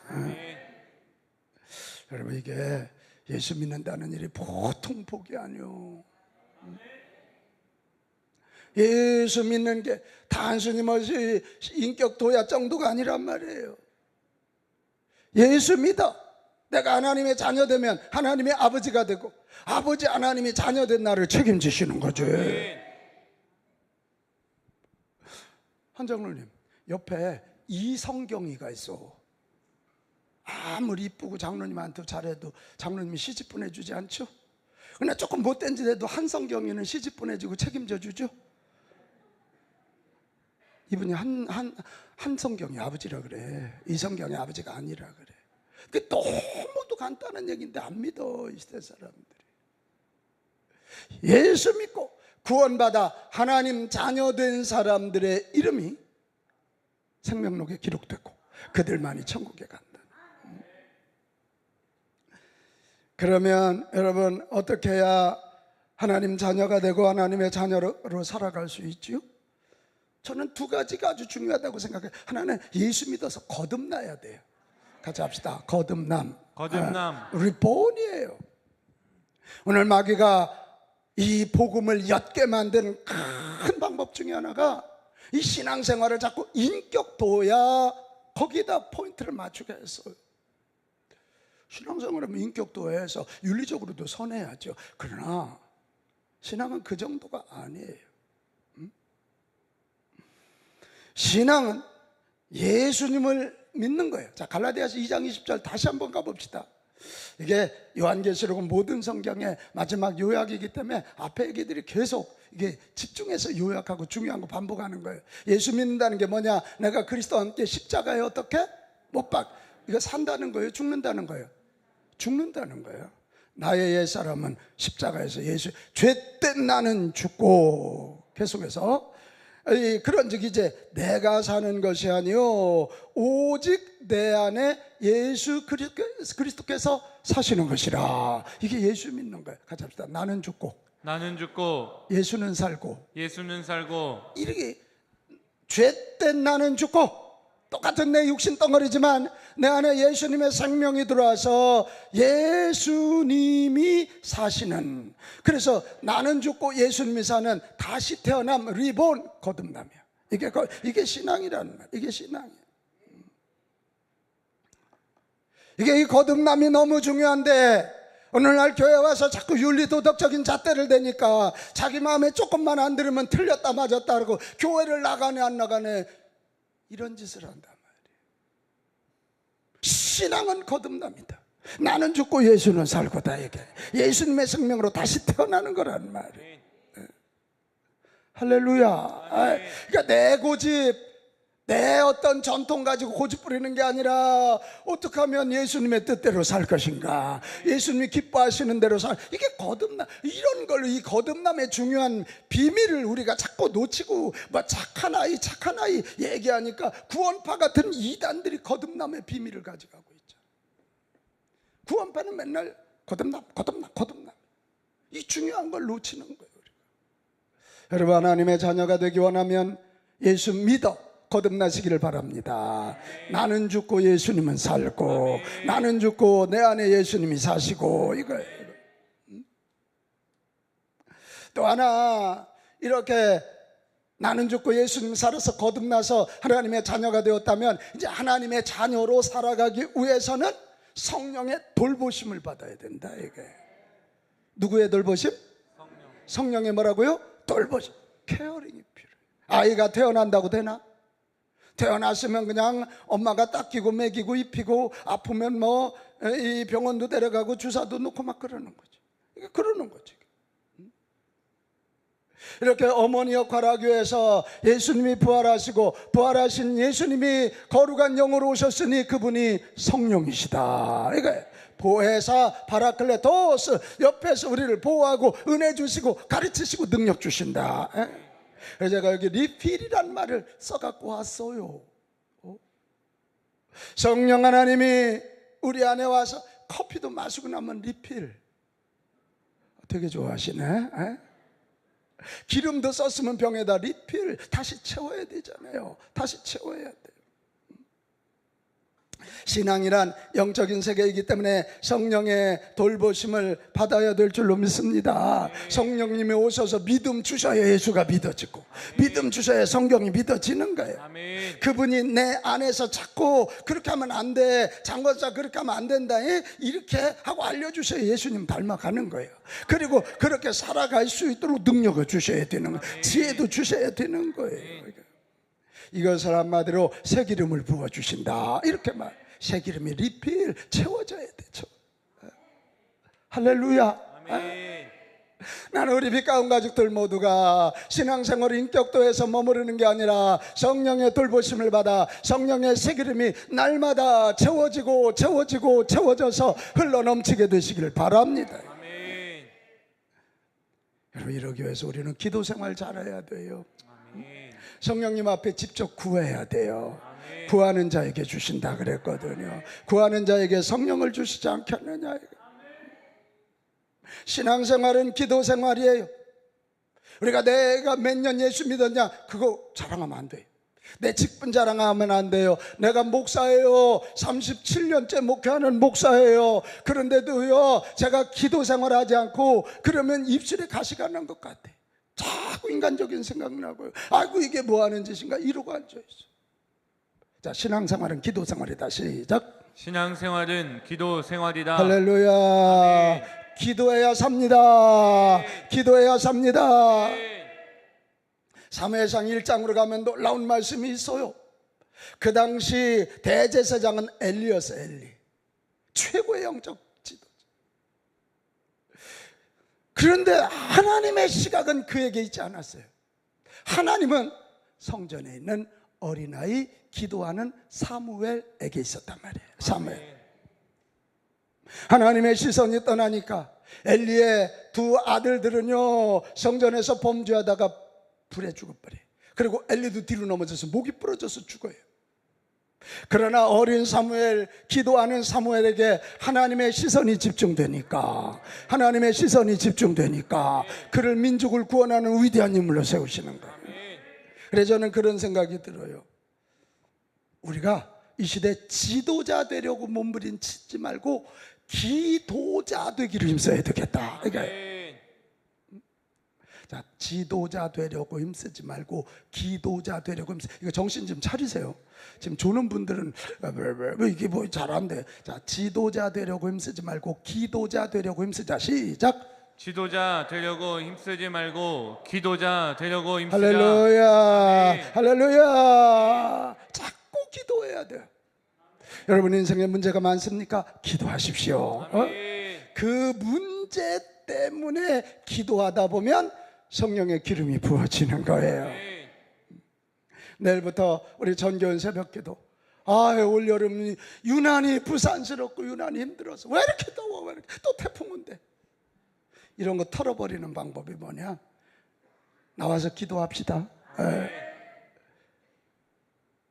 여러분, 이게 예수 믿는다는 일이 보통 복이 아니요. 예수 믿는 게 단순히 인격 도야 정도가 아니란 말이에요. 예수 믿어. 내가 하나님의 자녀 되면 하나님의 아버지가 되고, 아버지 하나님이 자녀 된 나를 책임지시는 거죠. 한장로님, 옆에 이성경이가 있어. 아무리 이쁘고 장로님한테 잘해도 장로님이 시집 보내주지 않죠? 그러나 조금 못된 짓 해도 한성경이는 시집 보내주고 책임져 주죠? 이분이 한성경이 아버지라 그래. 이성경이 아버지가 아니라 그래. 그게 너무도 간단한 얘기인데 안 믿어, 이 시대 사람들이. 예수 믿고 구원받아 하나님 자녀된 사람들의 이름이 생명록에 기록되고 그들만이 천국에 간다. 그러면 여러분, 어떻게 해야 하나님 자녀가 되고 하나님의 자녀로 살아갈 수 있지요? 저는 두 가지가 아주 중요하다고 생각해요. 하나는 예수 믿어서 거듭나야 돼요. 같이 합시다. 거듭남. 리본이에요. 오늘 마귀가 이 복음을 옅게 만든 큰 방법 중에 하나가 이 신앙생활을 자꾸 인격도야 거기다 포인트를 맞추게 했어요. 신앙생활하면 인격도에서 윤리적으로도 선해야죠. 그러나 신앙은 그 정도가 아니에요. 신앙은 예수님을 믿는 거예요. 자, 갈라디아서 2장 20절 다시 한번 가봅시다. 이게 요한계시록은 모든 성경의 마지막 요약이기 때문에 앞에 얘기들이 계속 이게 집중해서 요약하고 중요한 거 반복하는 거예요. 예수 믿는다는 게 뭐냐? 내가 그리스도와 함께 십자가에 어떻게? 못 박. 이거 산다는 거예요? 죽는다는 거예요? 죽는다는 거예요. 나의 옛사람은 십자가에서 예수, 죄된 나는 죽고, 계속해서 그런즉 이제 내가 사는 것이 아니요 오직 내 안에 예수 그리스도께서 사시는 것이라. 이게 예수 믿는 거예요. 같이 합시다. 나는 죽고 예수는 살고. 이렇게 죄된 나는 죽고, 똑같은 내 육신 덩어리지만 내 안에 예수님의 생명이 들어와서 예수님이 사시는, 그래서 나는 죽고 예수님이 사는 다시 태어남, 리본, 거듭남이야. 이게 신앙이라는 말. 이게 신앙이야. 이게 이 거듭남이 너무 중요한데 오늘날 교회 와서 자꾸 윤리도덕적인 잣대를 대니까 자기 마음에 조금만 안 들으면 틀렸다 맞았다 그러고 교회를 나가네 안 나가네 이런 짓을 한단 말이에요. 신앙은 거듭납니다. 나는 죽고 예수는 살고다. 이게 예수님의 생명으로 다시 태어나는 거란 말이에요. 할렐루야. 그러니까 내 고집, 내 어떤 전통 가지고 고집 부리는 게 아니라 어떻게 하면 예수님의 뜻대로 살 것인가, 예수님이 기뻐하시는 대로 이게 거듭남. 이런 걸로 이 거듭남의 중요한 비밀을 우리가 자꾸 놓치고 뭐 착한 아이 얘기하니까 구원파 같은 이단들이 거듭남의 비밀을 가져가고 있죠. 구원파는 맨날 거듭남 이 중요한 걸 놓치는 거예요. 우리가. 여러분, 하나님의 자녀가 되기 원하면 예수 믿어 거듭나시기를 바랍니다. 나는 죽고 예수님은 살고, 나는 죽고 내 안에 예수님이 사시고, 이거예요. 또 하나, 이렇게 나는 죽고 예수님 살아서 거듭나서 하나님의 자녀가 되었다면 이제 하나님의 자녀로 살아가기 위해서는 성령의 돌보심을 받아야 된다. 이게 누구의 돌보심? 성령의 뭐라고요? 돌보심, 케어링이 필요해요. 아이가 태어난다고 되나? 태어났으면 그냥 엄마가 닦이고 먹이고 입히고 아프면 뭐 이 병원도 데려가고 주사도 놓고 막 그러는 거죠. 이게 그러는 거죠. 이렇게 어머니 역할을 하기 위해서 예수님이 부활하시고, 부활하신 예수님이 거룩한 영으로 오셨으니 그분이 성령이시다. 이거예요. 보혜사 파라클레토스, 옆에서 우리를 보호하고 은혜 주시고 가르치시고 능력 주신다. 그래서 제가 여기 리필이란 말을 써갖고 왔어요. 성령 하나님이 우리 안에 와서 커피도 마시고 나면 리필 되게 좋아하시네. 기름도 썼으면 병에다 리필 다시 채워야 되잖아요. 다시 채워야 돼요. 신앙이란 영적인 세계이기 때문에 성령의 돌보심을 받아야 될 줄로 믿습니다. 성령님이 오셔서 믿음 주셔야 예수가 믿어지고, 믿음 주셔야 성경이 믿어지는 거예요. 그분이 내 안에서 자꾸 그렇게 하면 안 돼, 장관사 그렇게 하면 안 된다, 이렇게 하고 알려주셔야 예수님 닮아가는 거예요. 그리고 그렇게 살아갈 수 있도록 능력을 주셔야 되는 거예요. 지혜도 주셔야 되는 거예요. 이것을 한마디로 새 기름을 부어주신다, 이렇게 말. 새 기름이 리필 채워져야 되죠. 할렐루야. 나는 우리 빛가운 가족들 모두가 신앙생활 인격도에서 머무르는 게 아니라 성령의 돌보심을 받아 성령의 새 기름이 날마다 채워져서 흘러넘치게 되시기를 바랍니다. 여러분, 이러기 위해서 우리는 기도 생활 잘해야 돼요. 성령님 앞에 직접 구해야 돼요. 구하는 자에게 주신다 그랬거든요. 구하는 자에게 성령을 주시지 않겠느냐. 신앙생활은 기도생활이에요. 우리가 내가 몇 년 예수 믿었냐 그거 자랑하면 안 돼요. 내 직분 자랑하면 안 돼요. 내가 목사예요, 37년째 목회하는 목사예요. 그런데도요, 제가 기도생활하지 않고 그러면 입술에 가시가 난 것 같아. 자꾸 인간적인 생각이 나고요. 아이고 이게 뭐하는 짓인가 이러고 앉아있어. 자, 신앙생활은 기도생활이다. 시작.
신앙생활은 기도생활이다.
할렐루야. 아멘. 기도해야 삽니다. 기도해야 삽니다. 사무엘상 1장으로 가면 놀라운 말씀이 있어요. 그 당시 대제사장은 엘리였어요. 엘리, 최고의 영적 지도자. 그런데 하나님의 시각은 그에게 있지 않았어요. 하나님은 성전에 있는 어린아이 기도하는 사무엘에게 있었단 말이에요. 사무엘. 하나님의 시선이 떠나니까 엘리의 두 아들들은요, 성전에서 범죄하다가 불에 죽어버려요. 그리고 엘리도 뒤로 넘어져서 목이 부러져서 죽어요. 그러나 어린 사무엘, 기도하는 사무엘에게 하나님의 시선이 집중되니까, 그를 민족을 구원하는 위대한 인물로 세우시는 거예요. 그래서 저는 그런 생각이 들어요. 우리가 이 시대 지도자 되려고 몸부림치지 말고 기도자 되기를 힘써야 되겠다. 그러니까 자, 지도자 되려고 힘쓰지 말고 기도자 되려고 힘쓰. 이거 정신 좀 차리세요. 지금 조는 분들은 이게 뭐 잘한대. 자, 지도자 되려고 힘쓰지 말고 기도자 되려고 힘쓰자. 시작.
지도자 되려고 힘쓰지 말고 기도자 되려고 힘쓰자.
할렐루야. 할렐루야. 자꾸 기도해야 돼. 여러분 인생에 문제가 많습니까? 기도하십시오.
아멘.
그 문제 때문에 기도하다 보면 성령의 기름이 부어지는 거예요.
아멘.
내일부터 우리 전교원 새벽기도. 올여름이 유난히 부산스럽고 유난히 힘들어서 왜 이렇게 더워, 왜 이렇게 또 태풍 온대. 이런 거 털어버리는 방법이 뭐냐? 나와서 기도합시다.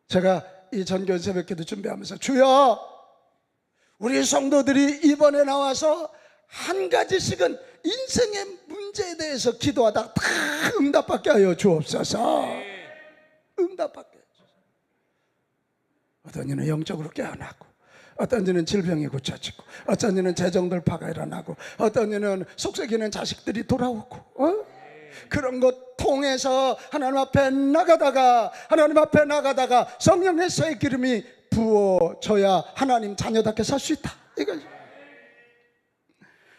제가 이 전교원 새벽기도 준비하면서 주여, 우리 성도들이 이번에 나와서 한 가지씩은 인생의 문제에 대해서 기도하다 다 응답받게 하여 주옵소서. 응답받게 해주소서. 어떤 이는 영적으로 깨어나고, 어떤 이는 질병이 고쳐지고, 어떤 이는 재정 돌파가 일어나고, 어떤 이는 속썩이는 자식들이 돌아오고, 그런 것 통해서 하나님 앞에 나가다가 성령의 새 기름이 부어져야 하나님 자녀답게 살 수 있다, 이거죠.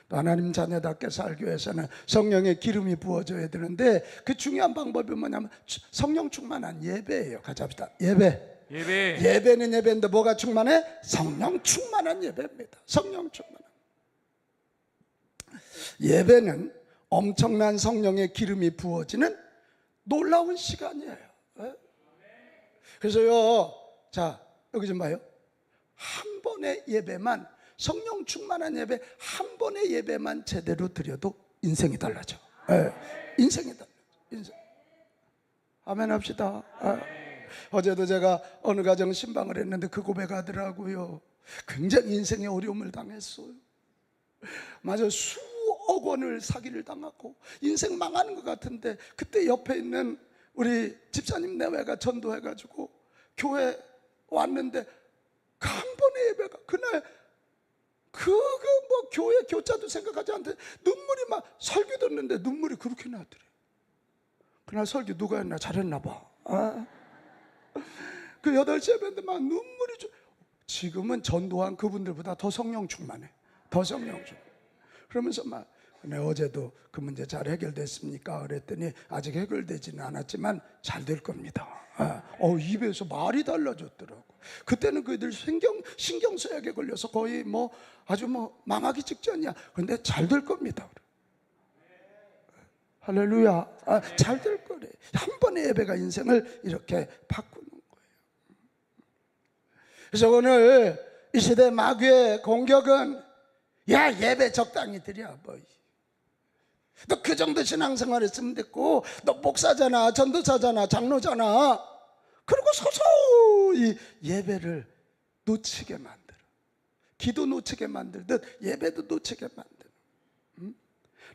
하나님 자녀답게 살기 위해서는 성령의 기름이 부어져야 되는데, 그 중요한 방법이 뭐냐면 성령 충만한 예배예요. 같이 합시다. 예배는 예배인데 뭐가 충만해? 성령 충만한 예배입니다. 성령 충만한 예배는 엄청난 성령의 기름이 부어지는 놀라운 시간이에요. 그래서요, 자, 여기 좀 봐요. 한 번의 예배만, 성령 충만한 예배 한 번의 예배만 제대로 드려도 인생이 달라져. 인생이 달라져. 인생. 아멘 합시다. 어제도 제가 어느 가정 신방을 했는데 그 고백하더라고요. 굉장히 인생의 어려움을 당했어요. 맞아, 수억 원을 사기를 당하고 인생 망하는 것 같은데, 그때 옆에 있는 우리 집사님 내외가 전도해가지고 교회 왔는데, 그 한 번의 예배가 그날 뭐 교회 교자도 생각하지 않는데 눈물이 막, 설교 듣는데 눈물이 그렇게 나더래. 그날 설교 누가 했나? 잘했나 봐. 그 8시 예배인데 막 눈물이 지금은 전도한 그분들보다 더 성령 충만해. 더 성령 충만해. 그러면서 막, 근데 어제도 그 문제 잘 해결됐습니까? 그랬더니 아직 해결되지는 않았지만 잘 될 겁니다. 입에서 말이 달라졌더라고. 그때는 그들 신경쇠약에 걸려서 거의 뭐 아주 뭐 망하기 직전이야. 그런데 잘 될 겁니다. 할렐루야. 잘 될 거래. 한 번의 예배가 인생을 이렇게 바꾸는 거예요. 그래서 오늘 이 시대 마귀의 공격은, 야, 예배 적당히 드려, 뭐. 너 그 정도 신앙생활 했으면 됐고, 너 목사잖아, 전도사잖아, 장로잖아. 그리고 서서히 예배를 놓치게 만들어. 기도 놓치게 만들듯 예배도 놓치게 만들어.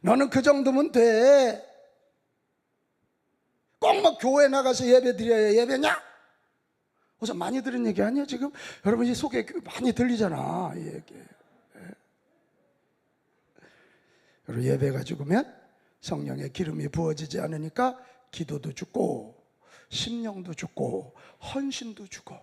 너는 그 정도면 돼. 꼭 뭐 교회 나가서 예배 드려야 예배냐? 어서 많이 들은 얘기 아니야 지금? 여러분 이 속에 많이 들리잖아, 이 얘기. 그리고 예배가 죽으면 성령의 기름이 부어지지 않으니까 기도도 죽고 심령도 죽고 헌신도 죽고.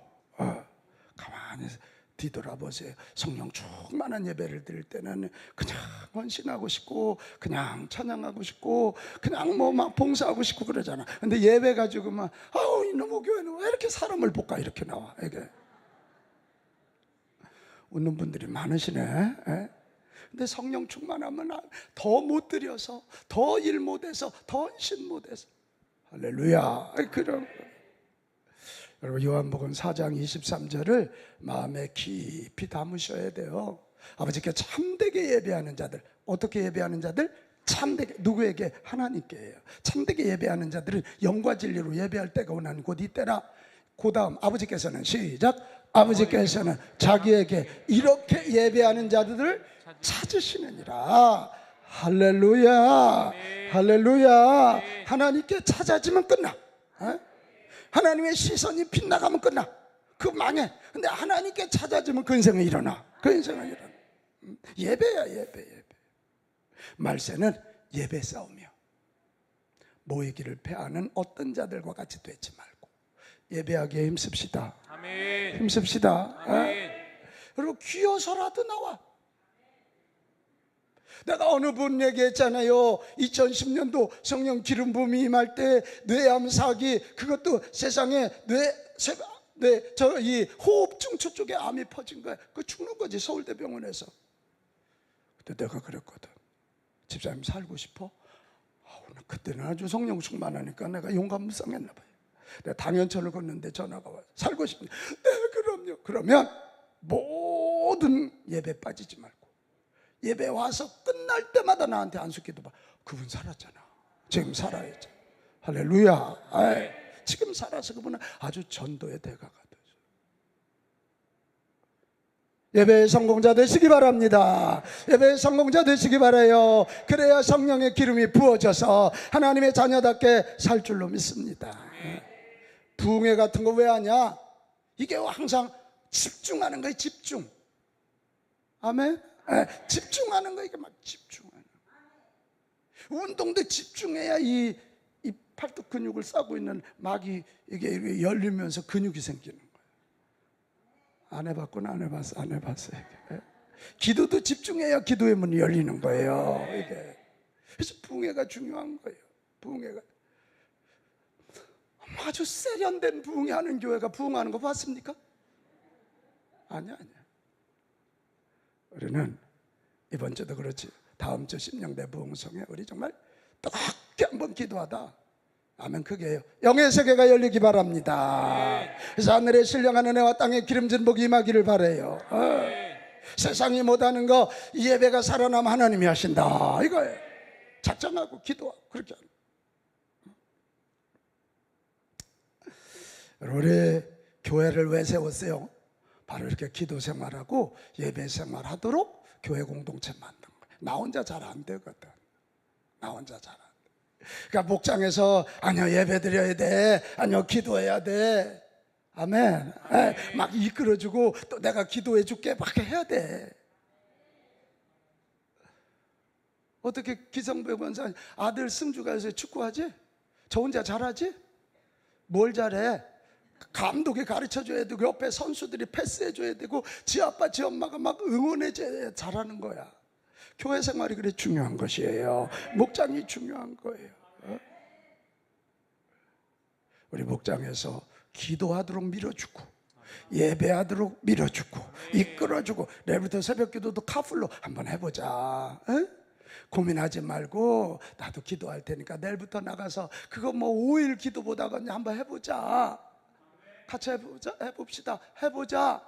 가만히 뒤돌아보세요. 성령 충만한 예배를 드릴 때는 그냥 헌신하고 싶고, 그냥 찬양하고 싶고, 그냥 뭐 막 봉사하고 싶고 그러잖아. 근데 예배 가지고 막, 이놈의 교회는 왜 이렇게 사람을 볶아, 이렇게 나와. 이게 웃는 분들이 많으시네. 근데 성령 충만하면 더 못 드려서, 더 일 못해서, 더 헌신 못해서. 할렐루야. 그럼 여러분 요한복음 4장 23절을 마음에 깊이 담으셔야 돼요. 아버지께 참되게 예배하는 자들. 어떻게 예배하는 자들? 참되게. 누구에게? 하나님께예요. 참되게 예배하는 자들은 영과 진리로 예배할 때가 오나니 곧 이때라. 그 다음 아버지께서는, 시작, 아버지께서는 자기에게 이렇게 예배하는 자들을 찾으시느니라. 할렐루야. 할렐루야. 하나님께 찾아지면 끝나. 하나님의 시선이 빗나가면 끝나. 그 망해. 근데 하나님께 찾아지면 그 인생은 일어나. 그 인생은 일어나. 예배야, 예배. 말세는 예배 싸움이야. 모이기를 패하는 어떤 자들과 같이 되지 말고 예배하기에 힘씁시다.
아멘.
힘씁시다.
아멘.
그리고 귀어서라도 나와. 내가 어느 분 얘기했잖아요. 2010년도 성령 기름 부음이 임할 때 뇌암 사기, 그것도 세상에 이 호흡중추 쪽에 암이 퍼진 거야. 그 죽는 거지, 서울대병원에서. 그때 내가 그랬거든. 집사님 살고 싶어? 그때는 아주 성령 충만하니까 내가 용감무쌍했나 봐요. 내가 당연천을 걷는데 전화가 와요. 살고 싶냐? 네, 그럼요. 그러면 모든 예배 빠지지 말고 예배 와서 끝날 때마다 나한테 안수기도 봐. 그분 살았잖아. 지금 살아야지. 할렐루야. 아이, 지금 살아서 그분은 아주 전도의 대가가 되죠. 예배의 성공자 되시기 바랍니다. 예배의 성공자 되시기 바라요. 그래야 성령의 기름이 부어져서 하나님의 자녀답게 살 줄로 믿습니다. 부흥회 같은 거 왜 하냐? 이게 항상 집중하는 거예요. 집중. 아멘. 집중하는 거, 이게 막 집중하는 거. 운동도 집중해야 이 팔뚝 근육을 싸고 있는 막이 이게 열리면서 근육이 생기는 거예요. 안 해봤구나. 안 해봤어요. 기도도 집중해야 기도의 문이 열리는 거예요. 이게. 그래서 부흥회가 중요한 거예요. 부흥회가. 아주 세련된 부흥회하는 교회가 부흥하는 거 봤습니까? 아니야. 우리는 이번 주도 그렇지, 다음 주 심령대 부흥성에 우리 정말 뜨겁게 한번 기도하다. 아멘. 그게요, 영의 세계가 열리기 바랍니다. 그래서 하늘에 신령한 은혜와 땅에 기름진 복이 임하기를 바라요. 세상이 못하는 거 이 예배가 살아나면 하나님이 하신다, 이거예요. 작정하고 기도하고 그렇게 하는. 우리 교회를 왜 세웠어요? 바로 이렇게 기도 생활하고 예배 생활하도록 교회 공동체 만든 거예요. 나 혼자 잘 안 되거든. 나 혼자 잘 안 돼. 그러니까 목장에서 아니요 예배 드려야 돼, 아니요 기도해야 돼, 아멘, 막 이끌어주고 또 내가 기도해 줄게 막 해야 돼. 어떻게 기성배 권사 아들 승주가 요새 축구하지? 저 혼자 잘하지? 뭘 잘해? 감독이 가르쳐줘야 되고 옆에 선수들이 패스해줘야 되고 지 아빠 지 엄마가 막 응원해줘야 잘하는 거야. 교회 생활이 그래 중요한 것이에요. 목장이 중요한 거예요. 우리 목장에서 기도하도록 밀어주고 예배하도록 밀어주고 이끌어주고 내일부터 새벽기도도 카풀로 한번 해보자. 고민하지 말고 나도 기도할 테니까 내일부터 나가서 그거 뭐 5일 기도보다가 한번 해보자. 같이 해봅시다. 해보자.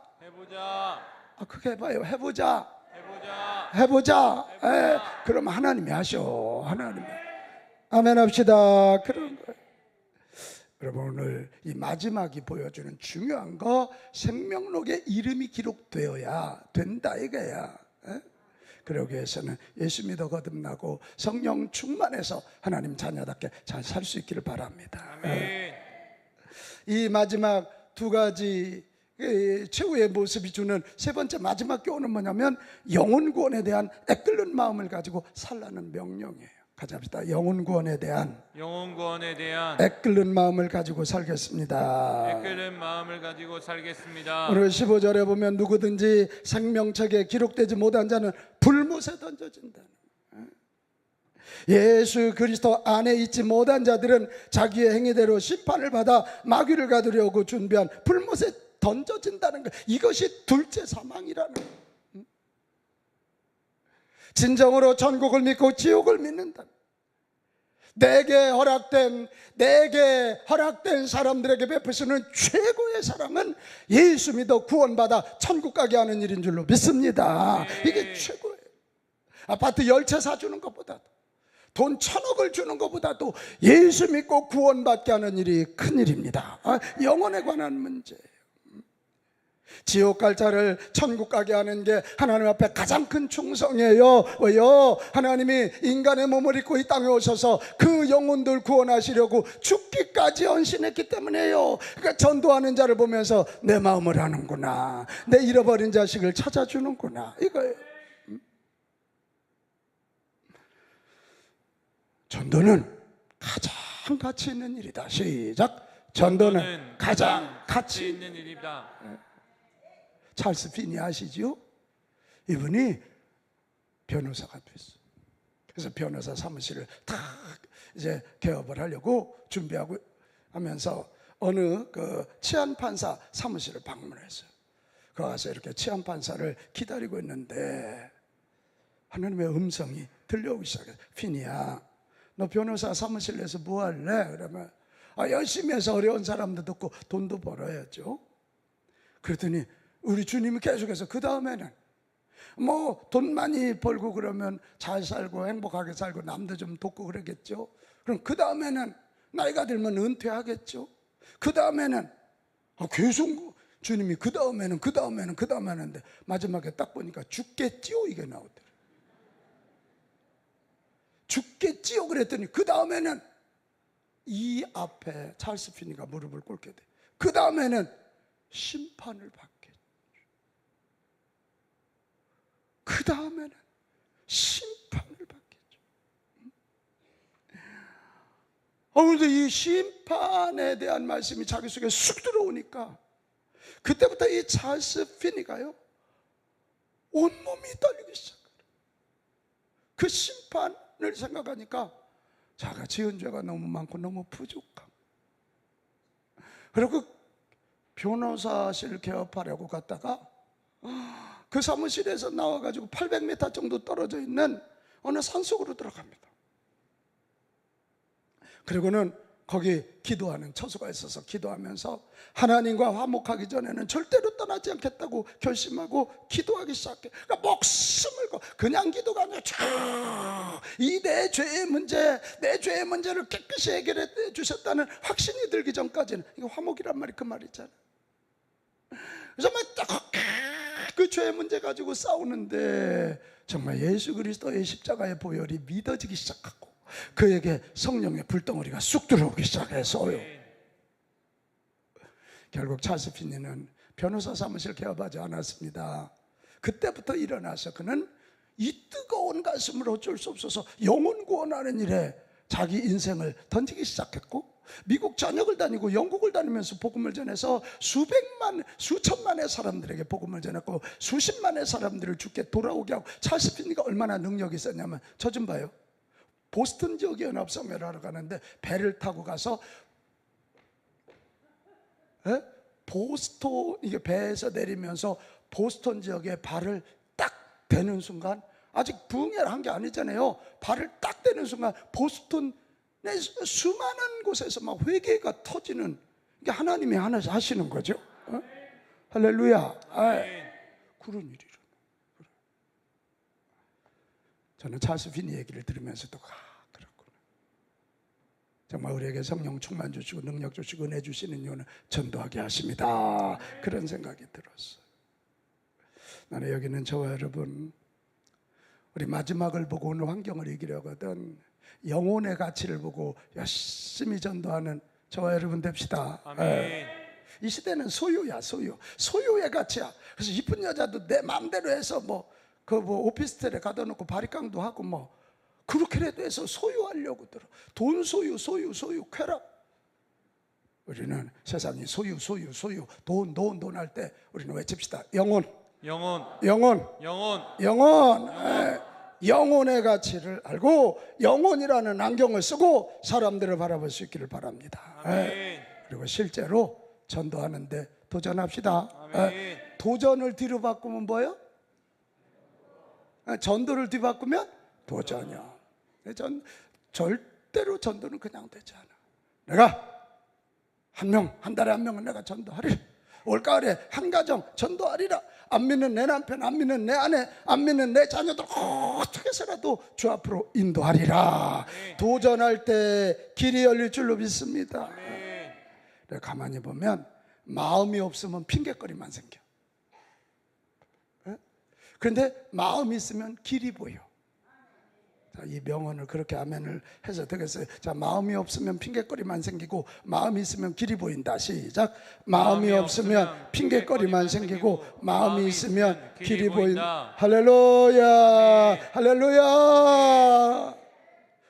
그렇게 해봐요. 해보자. 그럼 하나님이 하셔. 하나님이. 아멘 합시다. 그런 거예요. 여러분, 오늘 이 마지막이 보여주는 중요한 거, 생명록에 이름이 기록되어야 된다 이거야. 그러기 위해서는 예수 믿어 거듭나고 성령 충만해서 하나님 자녀답게 잘 살 수 있기를 바랍니다. 아멘. 이 마지막 두 가지 최후의 모습이 주는 세 번째 마지막 교훈은 뭐냐면 영혼 구원에 대한 애끓는 마음을 가지고 살라는 명령이에요. 같이 합시다. 영혼 구원에 대한 애끓는 마음을 가지고 살겠습니다. 오늘 15절에 보면 누구든지 생명책에 기록되지 못한 자는 불못에 던져진다. 예수 그리스도 안에 있지 못한 자들은 자기의 행위대로 심판을 받아 마귀를 가두려고 준비한 불못에 던져진다는 것. 이것이 둘째 사망이라는 것. 진정으로 천국을 믿고 지옥을 믿는다. 내게 허락된 사람들에게 베푸시는 최고의 사랑은 예수 믿어 구원받아 천국 가게 하는 일인 줄로 믿습니다. 이게 최고예요. 아파트 10채 사주는 것보다도, 돈 1,000억을 주는 것보다도 예수 믿고 구원받게 하는 일이 큰 일입니다. 영혼에 관한 문제예요. 지옥 갈 자를 천국 가게 하는 게 하나님 앞에 가장 큰 충성이에요. 왜요? 하나님이 인간의 몸을 입고 이 땅에 오셔서 그 영혼들 구원하시려고 죽기까지 헌신했기 때문에요. 그러니까 전도하는 자를 보면서 내 마음을 아는구나, 내 잃어버린 자식을 찾아주는구나, 이거예요. 전도는 가장 가치 있는 일이다. 시작. 전도는 가장 가치 있는 일이다. 찰스 피니 아시죠? 이분이 변호사가 됐어. 그래서 변호사 사무실을 탁 이제 개업을 하려고 준비하고 하면서 어느 그 치안판사 사무실을 방문했어요. 그 가서 이렇게 치안판사를 기다리고 있는데 하나님의 음성이 들려오기 시작했어요. 피니야, 너 변호사 사무실 내서 뭐 할래? 그러면 열심히 해서 어려운 사람도 듣고 돈도 벌어야죠. 그랬더니 우리 주님이 계속해서 그 다음에는 뭐 돈 많이 벌고 그러면 잘 살고 행복하게 살고 남도 좀 돕고 그러겠죠. 그럼 그 다음에는 나이가 들면 은퇴하겠죠. 그 다음에는 계속 주님이 그 다음에는 하는데 마지막에 딱 보니까 죽겠지요 이게 나오더래요. 죽겠지요 그랬더니 그 다음에는 이 앞에 찰스 피니가 무릎을 꿇게 돼. 그 다음에는 심판을 받겠죠. 그 다음에는 심판을 받겠죠. 그런데 이 심판에 대한 말씀이 자기 속에 쑥 들어오니까 그때부터 이 찰스 피니가요 온몸이 떨리기 시작해요. 그 심판을 생각하니까 자기가 지은 죄가 너무 많고 너무 부족하고, 그리고 변호사실 개업하려고 갔다가 그 사무실에서 나와가지고 800m 정도 떨어져 있는 어느 산속으로 들어갑니다. 그리고는 거기 기도하는 처소가 있어서 기도하면서 하나님과 화목하기 전에는 절대로 떠나지 않겠다고 결심하고 기도하기 시작해. 그러니까 목숨을 거 그냥 기도가 아니라 이 내 죄의 문제를 깨끗이 해결해 주셨다는 확신이 들기 전까지는, 이거 화목이란 말이 그 말이잖아. 그래서 그 죄의 문제 가지고 싸우는데 정말 예수 그리스도의 십자가의 보혈이 믿어지기 시작하고 그에게 성령의 불덩어리가 쑥 들어오기 시작해서요. 결국 찰스 피니는 변호사 사무실 개업하지 않았습니다. 그때부터 일어나서 그는 이 뜨거운 가슴으로 어쩔 수 없어서 영혼 구원하는 일에 자기 인생을 던지기 시작했고, 미국 전역을 다니고 영국을 다니면서 복음을 전해서 수천만의 사람들에게 복음을 전했고 수십만의 사람들을 주께 돌아오게 하고. 찰스 피니가 얼마나 능력이 있었냐면, 저 좀 봐요. 보스턴 지역 연합성회를 하러 가는데 배를 타고 가서 이게 배에서 내리면서 보스턴 지역에 발을 딱 대는 순간, 아직 부흥회를 한 게 아니잖아요. 발을 딱 대는 순간 보스턴의 수많은 곳에서 막 회개가 터지는, 이게 하나님이 하나 하시는 거죠. 할렐루야. 그런 일이 일어나. 저는 찰스 피니 얘기를 들으면서도 그렇구나. 정말 우리에게 성령 충만 주시고 능력 주시고 은혜 주시는 이유는 전도하게 하십니다. 그런 생각이 들었어요. 나는 여기는 저와 여러분, 우리 마지막을 보고 오늘 환경을 이기려거든 영혼의 가치를 보고 열심히 전도하는 저와 여러분 됩시다. 이 시대는 소유야, 소유의 가치야. 그래서 이쁜 여자도 내 마음대로 해서 오피스텔에 가둬 놓고 바리깡도 하고 그렇게라도 해서 소유하려고 들어. 돈 소유, 쾌락. 우리는 세상이 소유, 돈 할 때 우리는 외칩시다. 영혼. 영혼의 가치를 알고 영혼이라는 안경을 쓰고 사람들을 바라볼 수 있기를 바랍니다. 그리고 실제로 전도하는데 도전합시다. 도전을 뒤로 바꾸면 뭐예요? 전도를 뒤바꾸면 도전이요. 절대로 전도는 그냥 되지 않아. 내가 한 달에 한 명은 내가 전도하리라. 올가을에 한 가정 전도하리라. 안 믿는 내 남편, 안 믿는 내 아내, 안 믿는 내 자녀들 어떻게 해서라도 주 앞으로 인도하리라. 도전할 때 길이 열릴 줄로 믿습니다. 가만히 보면 마음이 없으면 핑계거리만 생겨. 그런데 마음이 있으면 길이 보여. 자, 이 명언을 그렇게 아멘을 해서 되겠어요. 자, 마음이 없으면 핑계거리만 생기고 마음이 있으면 길이 보인다. 시작. 마음이 없으면 핑계거리만 생기고 마음이 있으면 길이 보인다. 할렐루야. 할렐루야.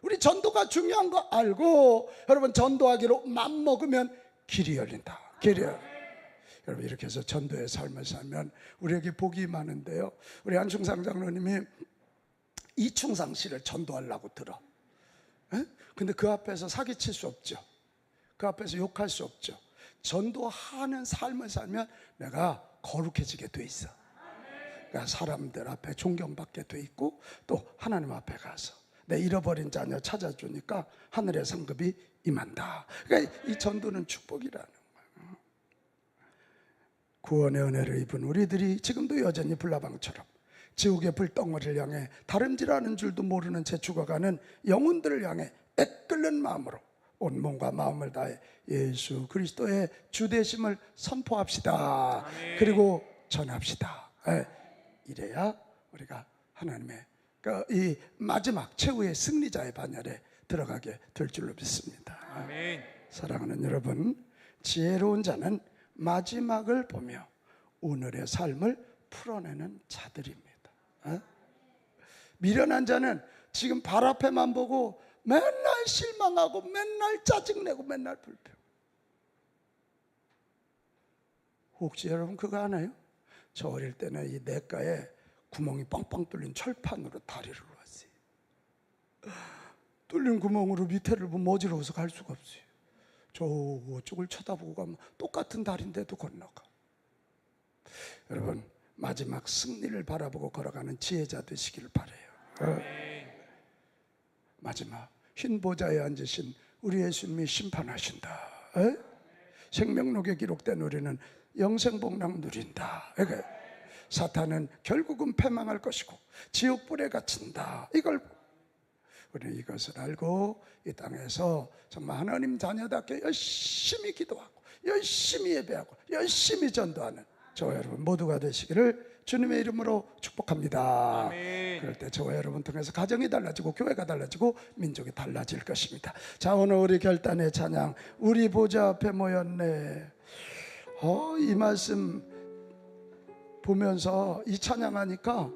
우리 전도가 중요한 거 알고 여러분 전도하기로 맘먹으면 길이 열린다. 길이 열린다. 여러분 이렇게 해서 전도의 삶을 살면 우리에게 복이 많은데요. 우리 한충상 장로님이 이충상 씨를 전도하려고 들어. 근데 그 앞에서 사기칠 수 없죠. 그 앞에서 욕할 수 없죠. 전도하는 삶을 살면 내가 거룩해지게 돼 있어. 그러니까 사람들 앞에 존경받게 돼 있고 또 하나님 앞에 가서 내 잃어버린 자녀 찾아주니까 하늘의 상급이 임한다. 그러니까 이 전도는 축복이라는 거예요. 구원의 은혜를 입은 우리들이 지금도 여전히 불나방처럼 지옥의 불덩어리를 향해 다름질하는 줄도 모르는 채 죽어가는 영혼들을 향해 애끓는 마음으로 온 몸과 마음을 다해 예수 그리스도의 주되심을 선포합시다. 그리고 전합시다. 이래야 우리가 하나님의 이 마지막 최후의 승리자의 반열에 들어가게 될 줄로 믿습니다.
아멘.
사랑하는 여러분, 지혜로운 자는 마지막을 보며 오늘의 삶을 풀어내는 자들입니다. 미련한 자는 지금 발 앞에만 보고 맨날 실망하고 맨날 짜증내고 맨날 불평. 혹시 여러분 그거 아나요? 저 어릴 때는 이 냇가에 구멍이 뻥뻥 뚫린 철판으로 다리를 놨어요. 뚫린 구멍으로 밑에를 보면 어지러워서 갈 수가 없어요. 저쪽을 쳐다보고 가면 똑같은 다리인데도 건너가. 여러분, 마지막 승리를 바라보고 걸어가는 지혜자 되시기를 바라요. 마지막 흰 보좌에 앉으신 우리 예수님이 심판하신다. 생명록에 기록된 우리는 영생복락 누린다. 사탄은 결국은 패망할 것이고 지옥불에 갇힌다. 우리는 이것을 알고 이 땅에서 정말 하나님 자녀답게 열심히 기도하고 열심히 예배하고 열심히 전도하는 저와 여러분 모두가 되시기를 주님의 이름으로 축복합니다.
아멘.
그럴 때 저와 여러분 통해서 가정이 달라지고 교회가 달라지고 민족이 달라질 것입니다. 자, 오늘 우리 결단의 찬양 우리 보좌 앞에 모였네. 이 말씀 보면서 이 찬양하니까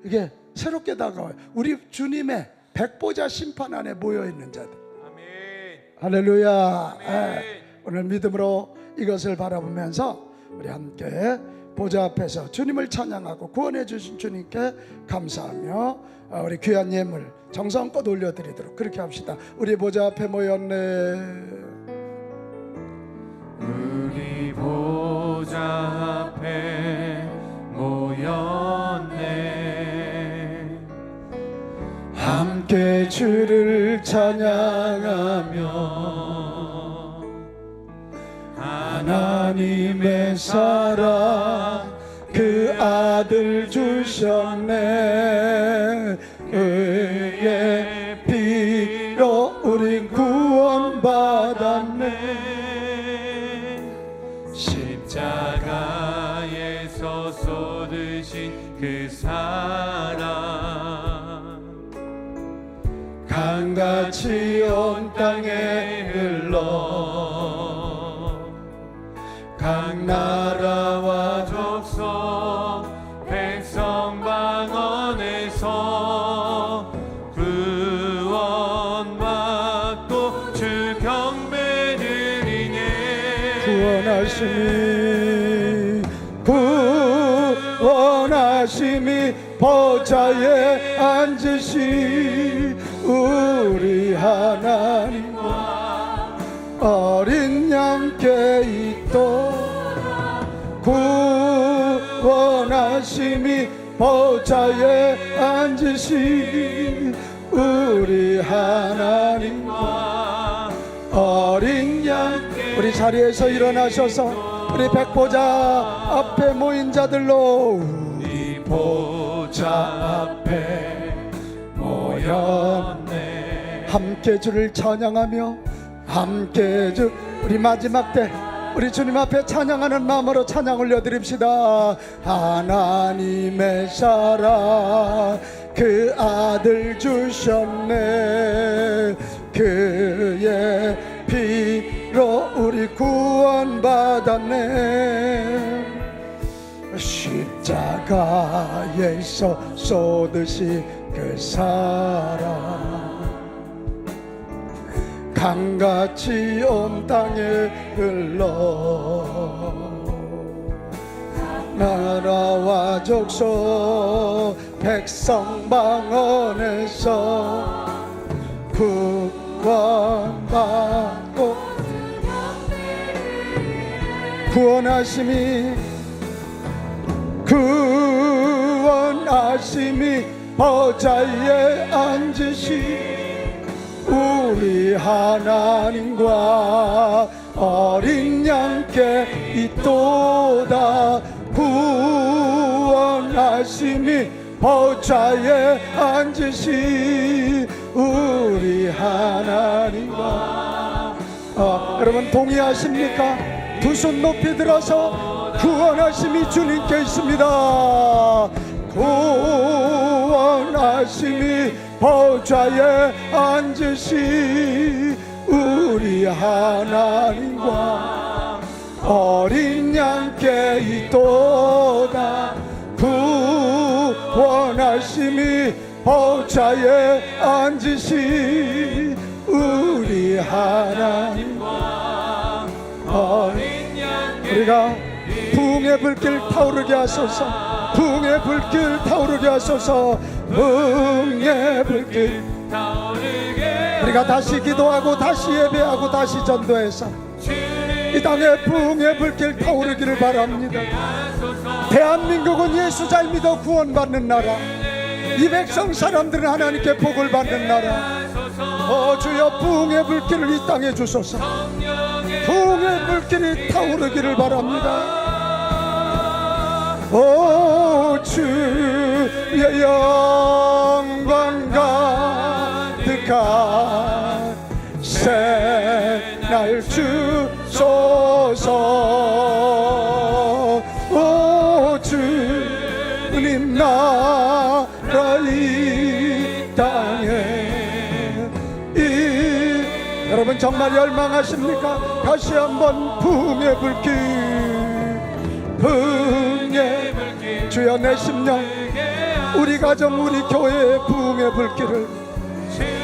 이게 새롭게 다가와요. 우리 주님의 백보자 심판 안에 모여있는 자들.
아멘.
할렐루야.
아멘.
오늘 믿음으로 이것을 바라보면서 우리 함께 보좌 앞에서 주님을 찬양하고 구원해 주신 주님께 감사하며 우리 귀한 예물 정성껏 올려드리도록 그렇게 합시다. 우리 보좌 앞에 모였네.
우리 보좌 앞에 모였네.
함께 주를 찬양하며 하나님의 사랑 그 아들 주셨네. 그의 피로 우린 구원받았네.
십자가에서 쏟으신 그 사랑
강같이 온 땅에 흘러
각 나라와 족속 백성 방언에서 구원받고 주 경배 드리네.
구원하심이 보좌에 앉으시 우리 하나님과 어린 양께 있도록 구원하심이 보좌에 앉으시 우리 하나님과 어린 양. 우리 자리에서 일어나셔서 우리 백보자 앞에 모인 자들로 우리 보좌 앞에 모였네. 함께 주를 찬양하며 함께 주 우리 마지막 때 우리 주님 앞에 찬양하는 마음으로 찬양 올려드립시다. 하나님의 사랑 그 아들 주셨네. 그의 피로 우리 구원받았네. 십자가에서 쏟으신 그 사랑 강같이 온 땅에 흘러 나라와 족속 백성 방언에서 구원받고 구원하심이 보좌에 앉으신 우리 하나님과 어린 양께 있도다. 구원하심이 보좌에 앉으신 우리 하나님과. 여러분 동의하십니까? 두 손 높이 들어서 구원하심이 주님께 있습니다. 구원하심이 보좌에 앉으신 우리 하나님과 어린 양께 있도다. 구원하심이 보좌에 앉으신 우리 하나님과 어린 양께. 우리가 부흥의 불길 타오르게 하소서. 부흥의 불길 타오르게 하소서. 부흥의 불길 타오르게. 우리가 다시 기도하고 다시 예배하고 다시 전도해서 이 땅에 부흥의 불길 타오르기를 바랍니다. 대한민국은 예수 잘 믿어 구원받는 나라, 이 백성 사람들은 하나님께 복을 받는 나라. 주여 부흥의 불길을 이 땅에 주소서. 부흥의 불길이 타오르기를 바랍니다. 주의 영광 가득한 새날 주소서. 주님 나라 이 땅에. 여러분 정말 열망하십니까? 다시 한번 부흥의 불길, 부흥의 불길. 주여 내 심령, 우리 가정, 우리 교회의 부흥의 불길을,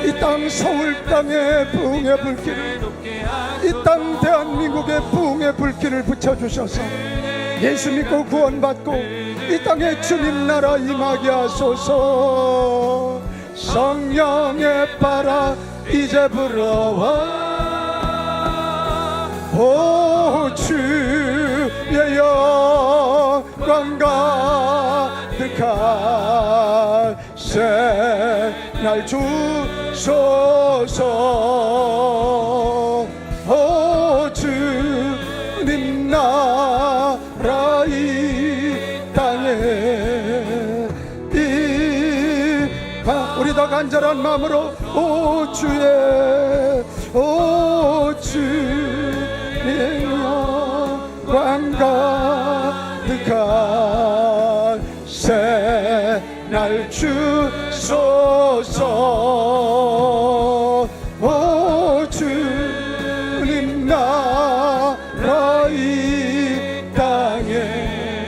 이 땅 서울 땅의 부흥의 불길을, 이 땅 대한민국의 부흥의 불길을 붙여주셔서 예수 믿고 구원받고 이 땅에 주님 나라 임하게 하소서. 성령의 바람 이제 불어와. 주의 영광 가득한 새날 주소서. 주님 나라 이 땅에. 우리 더 간절한 마음으로 주의 영광 가득한 새날 주소서. 주님 나라 이 땅에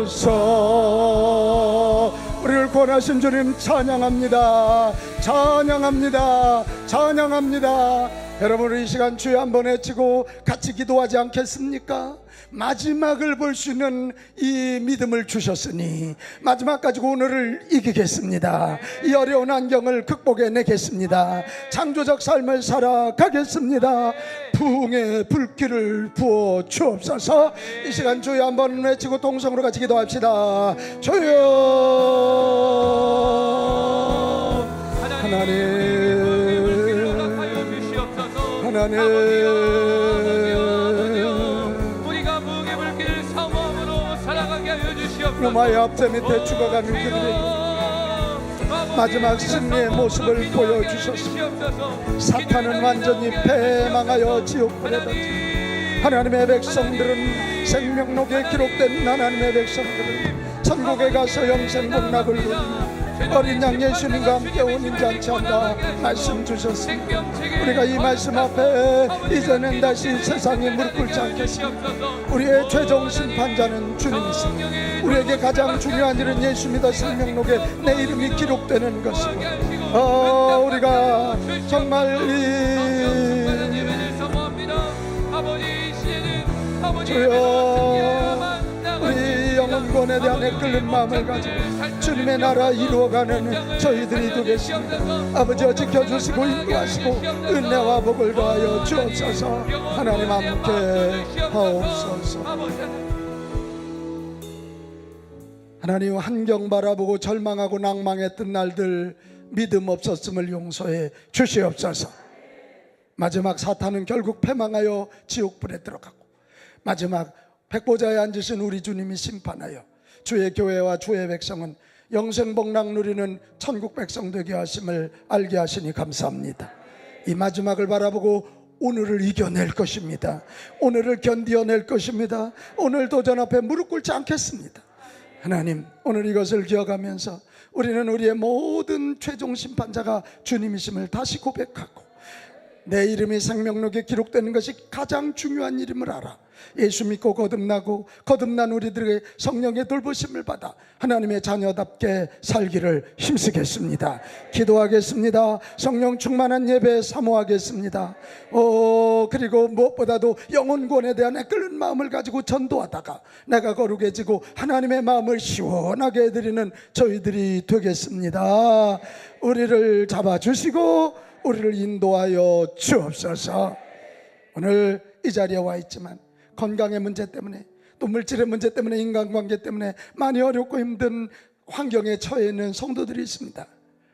임하소서. 우리를 구원하신 주님 찬양합니다. 찬양합니다. 찬양합니다. 여러분 이 시간 주여 한번 외치고 같이 기도하지 않겠습니까? 마지막을 볼 수 있는 이 믿음을 주셨으니 마지막 가지고 오늘을 이기겠습니다. 이 어려운 환경을 극복해내겠습니다. 창조적 삶을 살아가겠습니다. 부흥의 불길을 부어 주옵소서. 이 시간 주여 한번 외치고 동성으로 같이 기도합시다. 주여 하나님, 하나님,
우리가 부흥의 불길을 사모함으로 살아가게 하여 주시옵소서.
로마의 앞제 밑에 죽어가는 그들에게 마지막 승리의 모습을 보여주셨습니다. 사탄은 완전히 패망하여 지옥불에 던진 하나님의 백성들은, 생명록에 기록된 하나님의 백성들은 천국에 가서 영생 복락을 누리며 어린 양 예수님과 함께 온인잔치한다 말씀 주셨습니다. 우리가 이 말씀 앞에 이제는 다시 세상에 무릎 꿇지 않겠습니다. 우리의 최종 심판자는 주님이십니다. 우리에게 가장 중요한 일은 예수입니다. 생명록에 내 이름이 기록되는 것입니다. 우리가 정말 주여 우리 영혼 영혼구원에 대한 애끓는 마음을 가지고 주님의 나라 이루어가는 저희들이 되겠습니다. 아버지여 지켜주시고 인도하시고 은혜와 복을 더하여 주옵소서. 하나님 함께 하옵소서. 하나님, 환경 바라보고 절망하고 낭망했던 날들 믿음 없었음을 용서해 주시옵소서. 마지막 사탄은 결국 패망하여 지옥불에 들어가고 마지막 백보자에 앉으신 우리 주님이 심판하여 주의 교회와 주의 백성은 영생복락 누리는 천국 백성 되게 하심을 알게 하시니 감사합니다. 이 마지막을 바라보고 오늘을 이겨낼 것입니다. 오늘을 견디어낼 것입니다. 오늘 도전 앞에 무릎 꿇지 않겠습니다. 하나님, 오늘 이것을 기억하면서 우리는 우리의 모든 최종 심판자가 주님이심을 다시 고백하고 내 이름이 생명록에 기록되는 것이 가장 중요한 일임을 알아 예수 믿고 거듭난 우리들에게 성령의 돌보심을 받아 하나님의 자녀답게 살기를 힘쓰겠습니다. 기도하겠습니다. 성령 충만한 예배 사모하겠습니다. 그리고 무엇보다도 영혼구원에 대한 애끓는 마음을 가지고 전도하다가 내가 거룩해지고 하나님의 마음을 시원하게 해드리는 저희들이 되겠습니다. 우리를 잡아주시고 우리를 인도하여 주옵소서. 오늘 이 자리에 와 있지만 건강의 문제 때문에 또 물질의 문제 때문에 인간관계 때문에 많이 어렵고 힘든 환경에 처해 있는 성도들이 있습니다.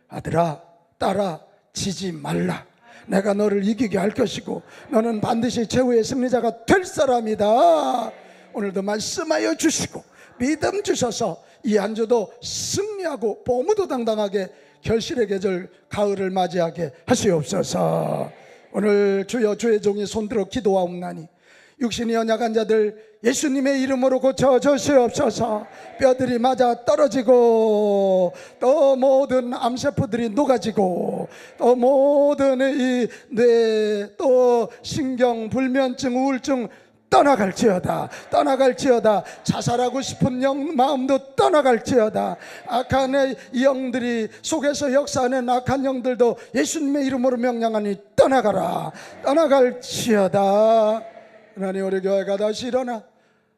아들아, 딸아, 지지 말라. 내가 너를 이기게 할 것이고 너는 반드시 최후의 승리자가 될 사람이다. 오늘도 말씀하여 주시고 믿음 주셔서 이 한 주도 승리하고 보무도 당당하게 결실의 계절 가을을 맞이하게 하시옵소서. 오늘 주여 주의 종이 손들어 기도하옵나니 육신이 연약한 자들 예수님의 이름으로 고쳐 주시옵소서. 뼈들이 맞아 떨어지고 또 모든 암세포들이 녹아지고 또 모든 이 뇌 또 신경 불면증 우울증 떠나갈지어다. 자살하고 싶은 마음도 떠나갈지어다. 악한 영들이 속에서 역사하는 악한 영들도 예수님의 이름으로 명령하니 떠나갈지어다. 하나님, 우리 교회가 다시 일어나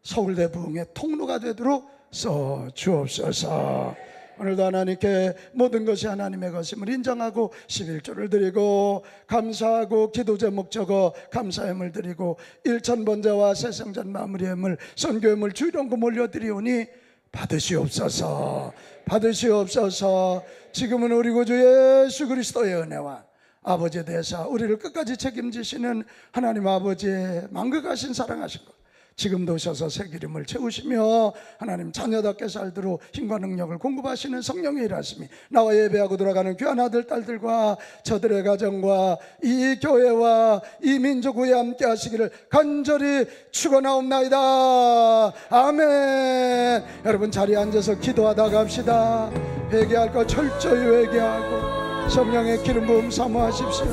서울대 부흥의 통로가 되도록 써 주옵소서. 오늘도 하나님께 모든 것이 하나님의 것임을 인정하고 11조를 드리고 감사하고 기도 제목 적어 감사함을 드리고 일천번제와 새생전 마무리함을 선교함을 주일원금 올려드리오니 받으시옵소서. 지금은 우리 구주 예수 그리스도의 은혜와 아버지의 대사 우리를 끝까지 책임지시는 하나님 아버지의 만극하신 사랑하신 것 지금도 오셔서 새 기름을 채우시며 하나님 자녀답게 살도록 힘과 능력을 공급하시는 성령의 일하심이 나와 예배하고 돌아가는 귀한 아들 딸들과 저들의 가정과 이 교회와 이 민족 위에 함께 하시기를 간절히 축원하옵나이다. 아멘. 여러분 자리에 앉아서 기도하다 갑시다. 회개할 것 철저히 회개하고 성령의 기름 부음 사모하십시오.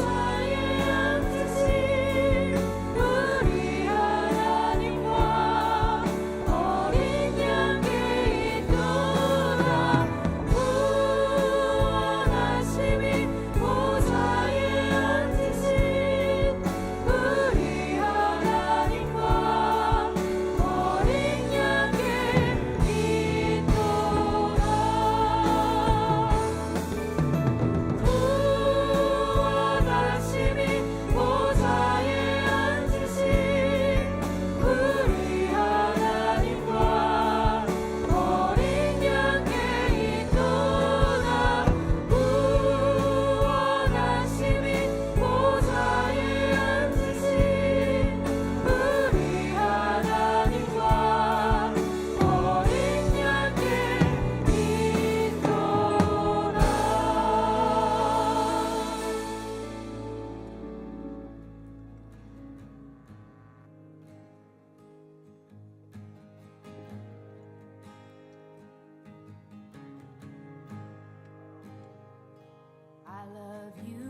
I love you.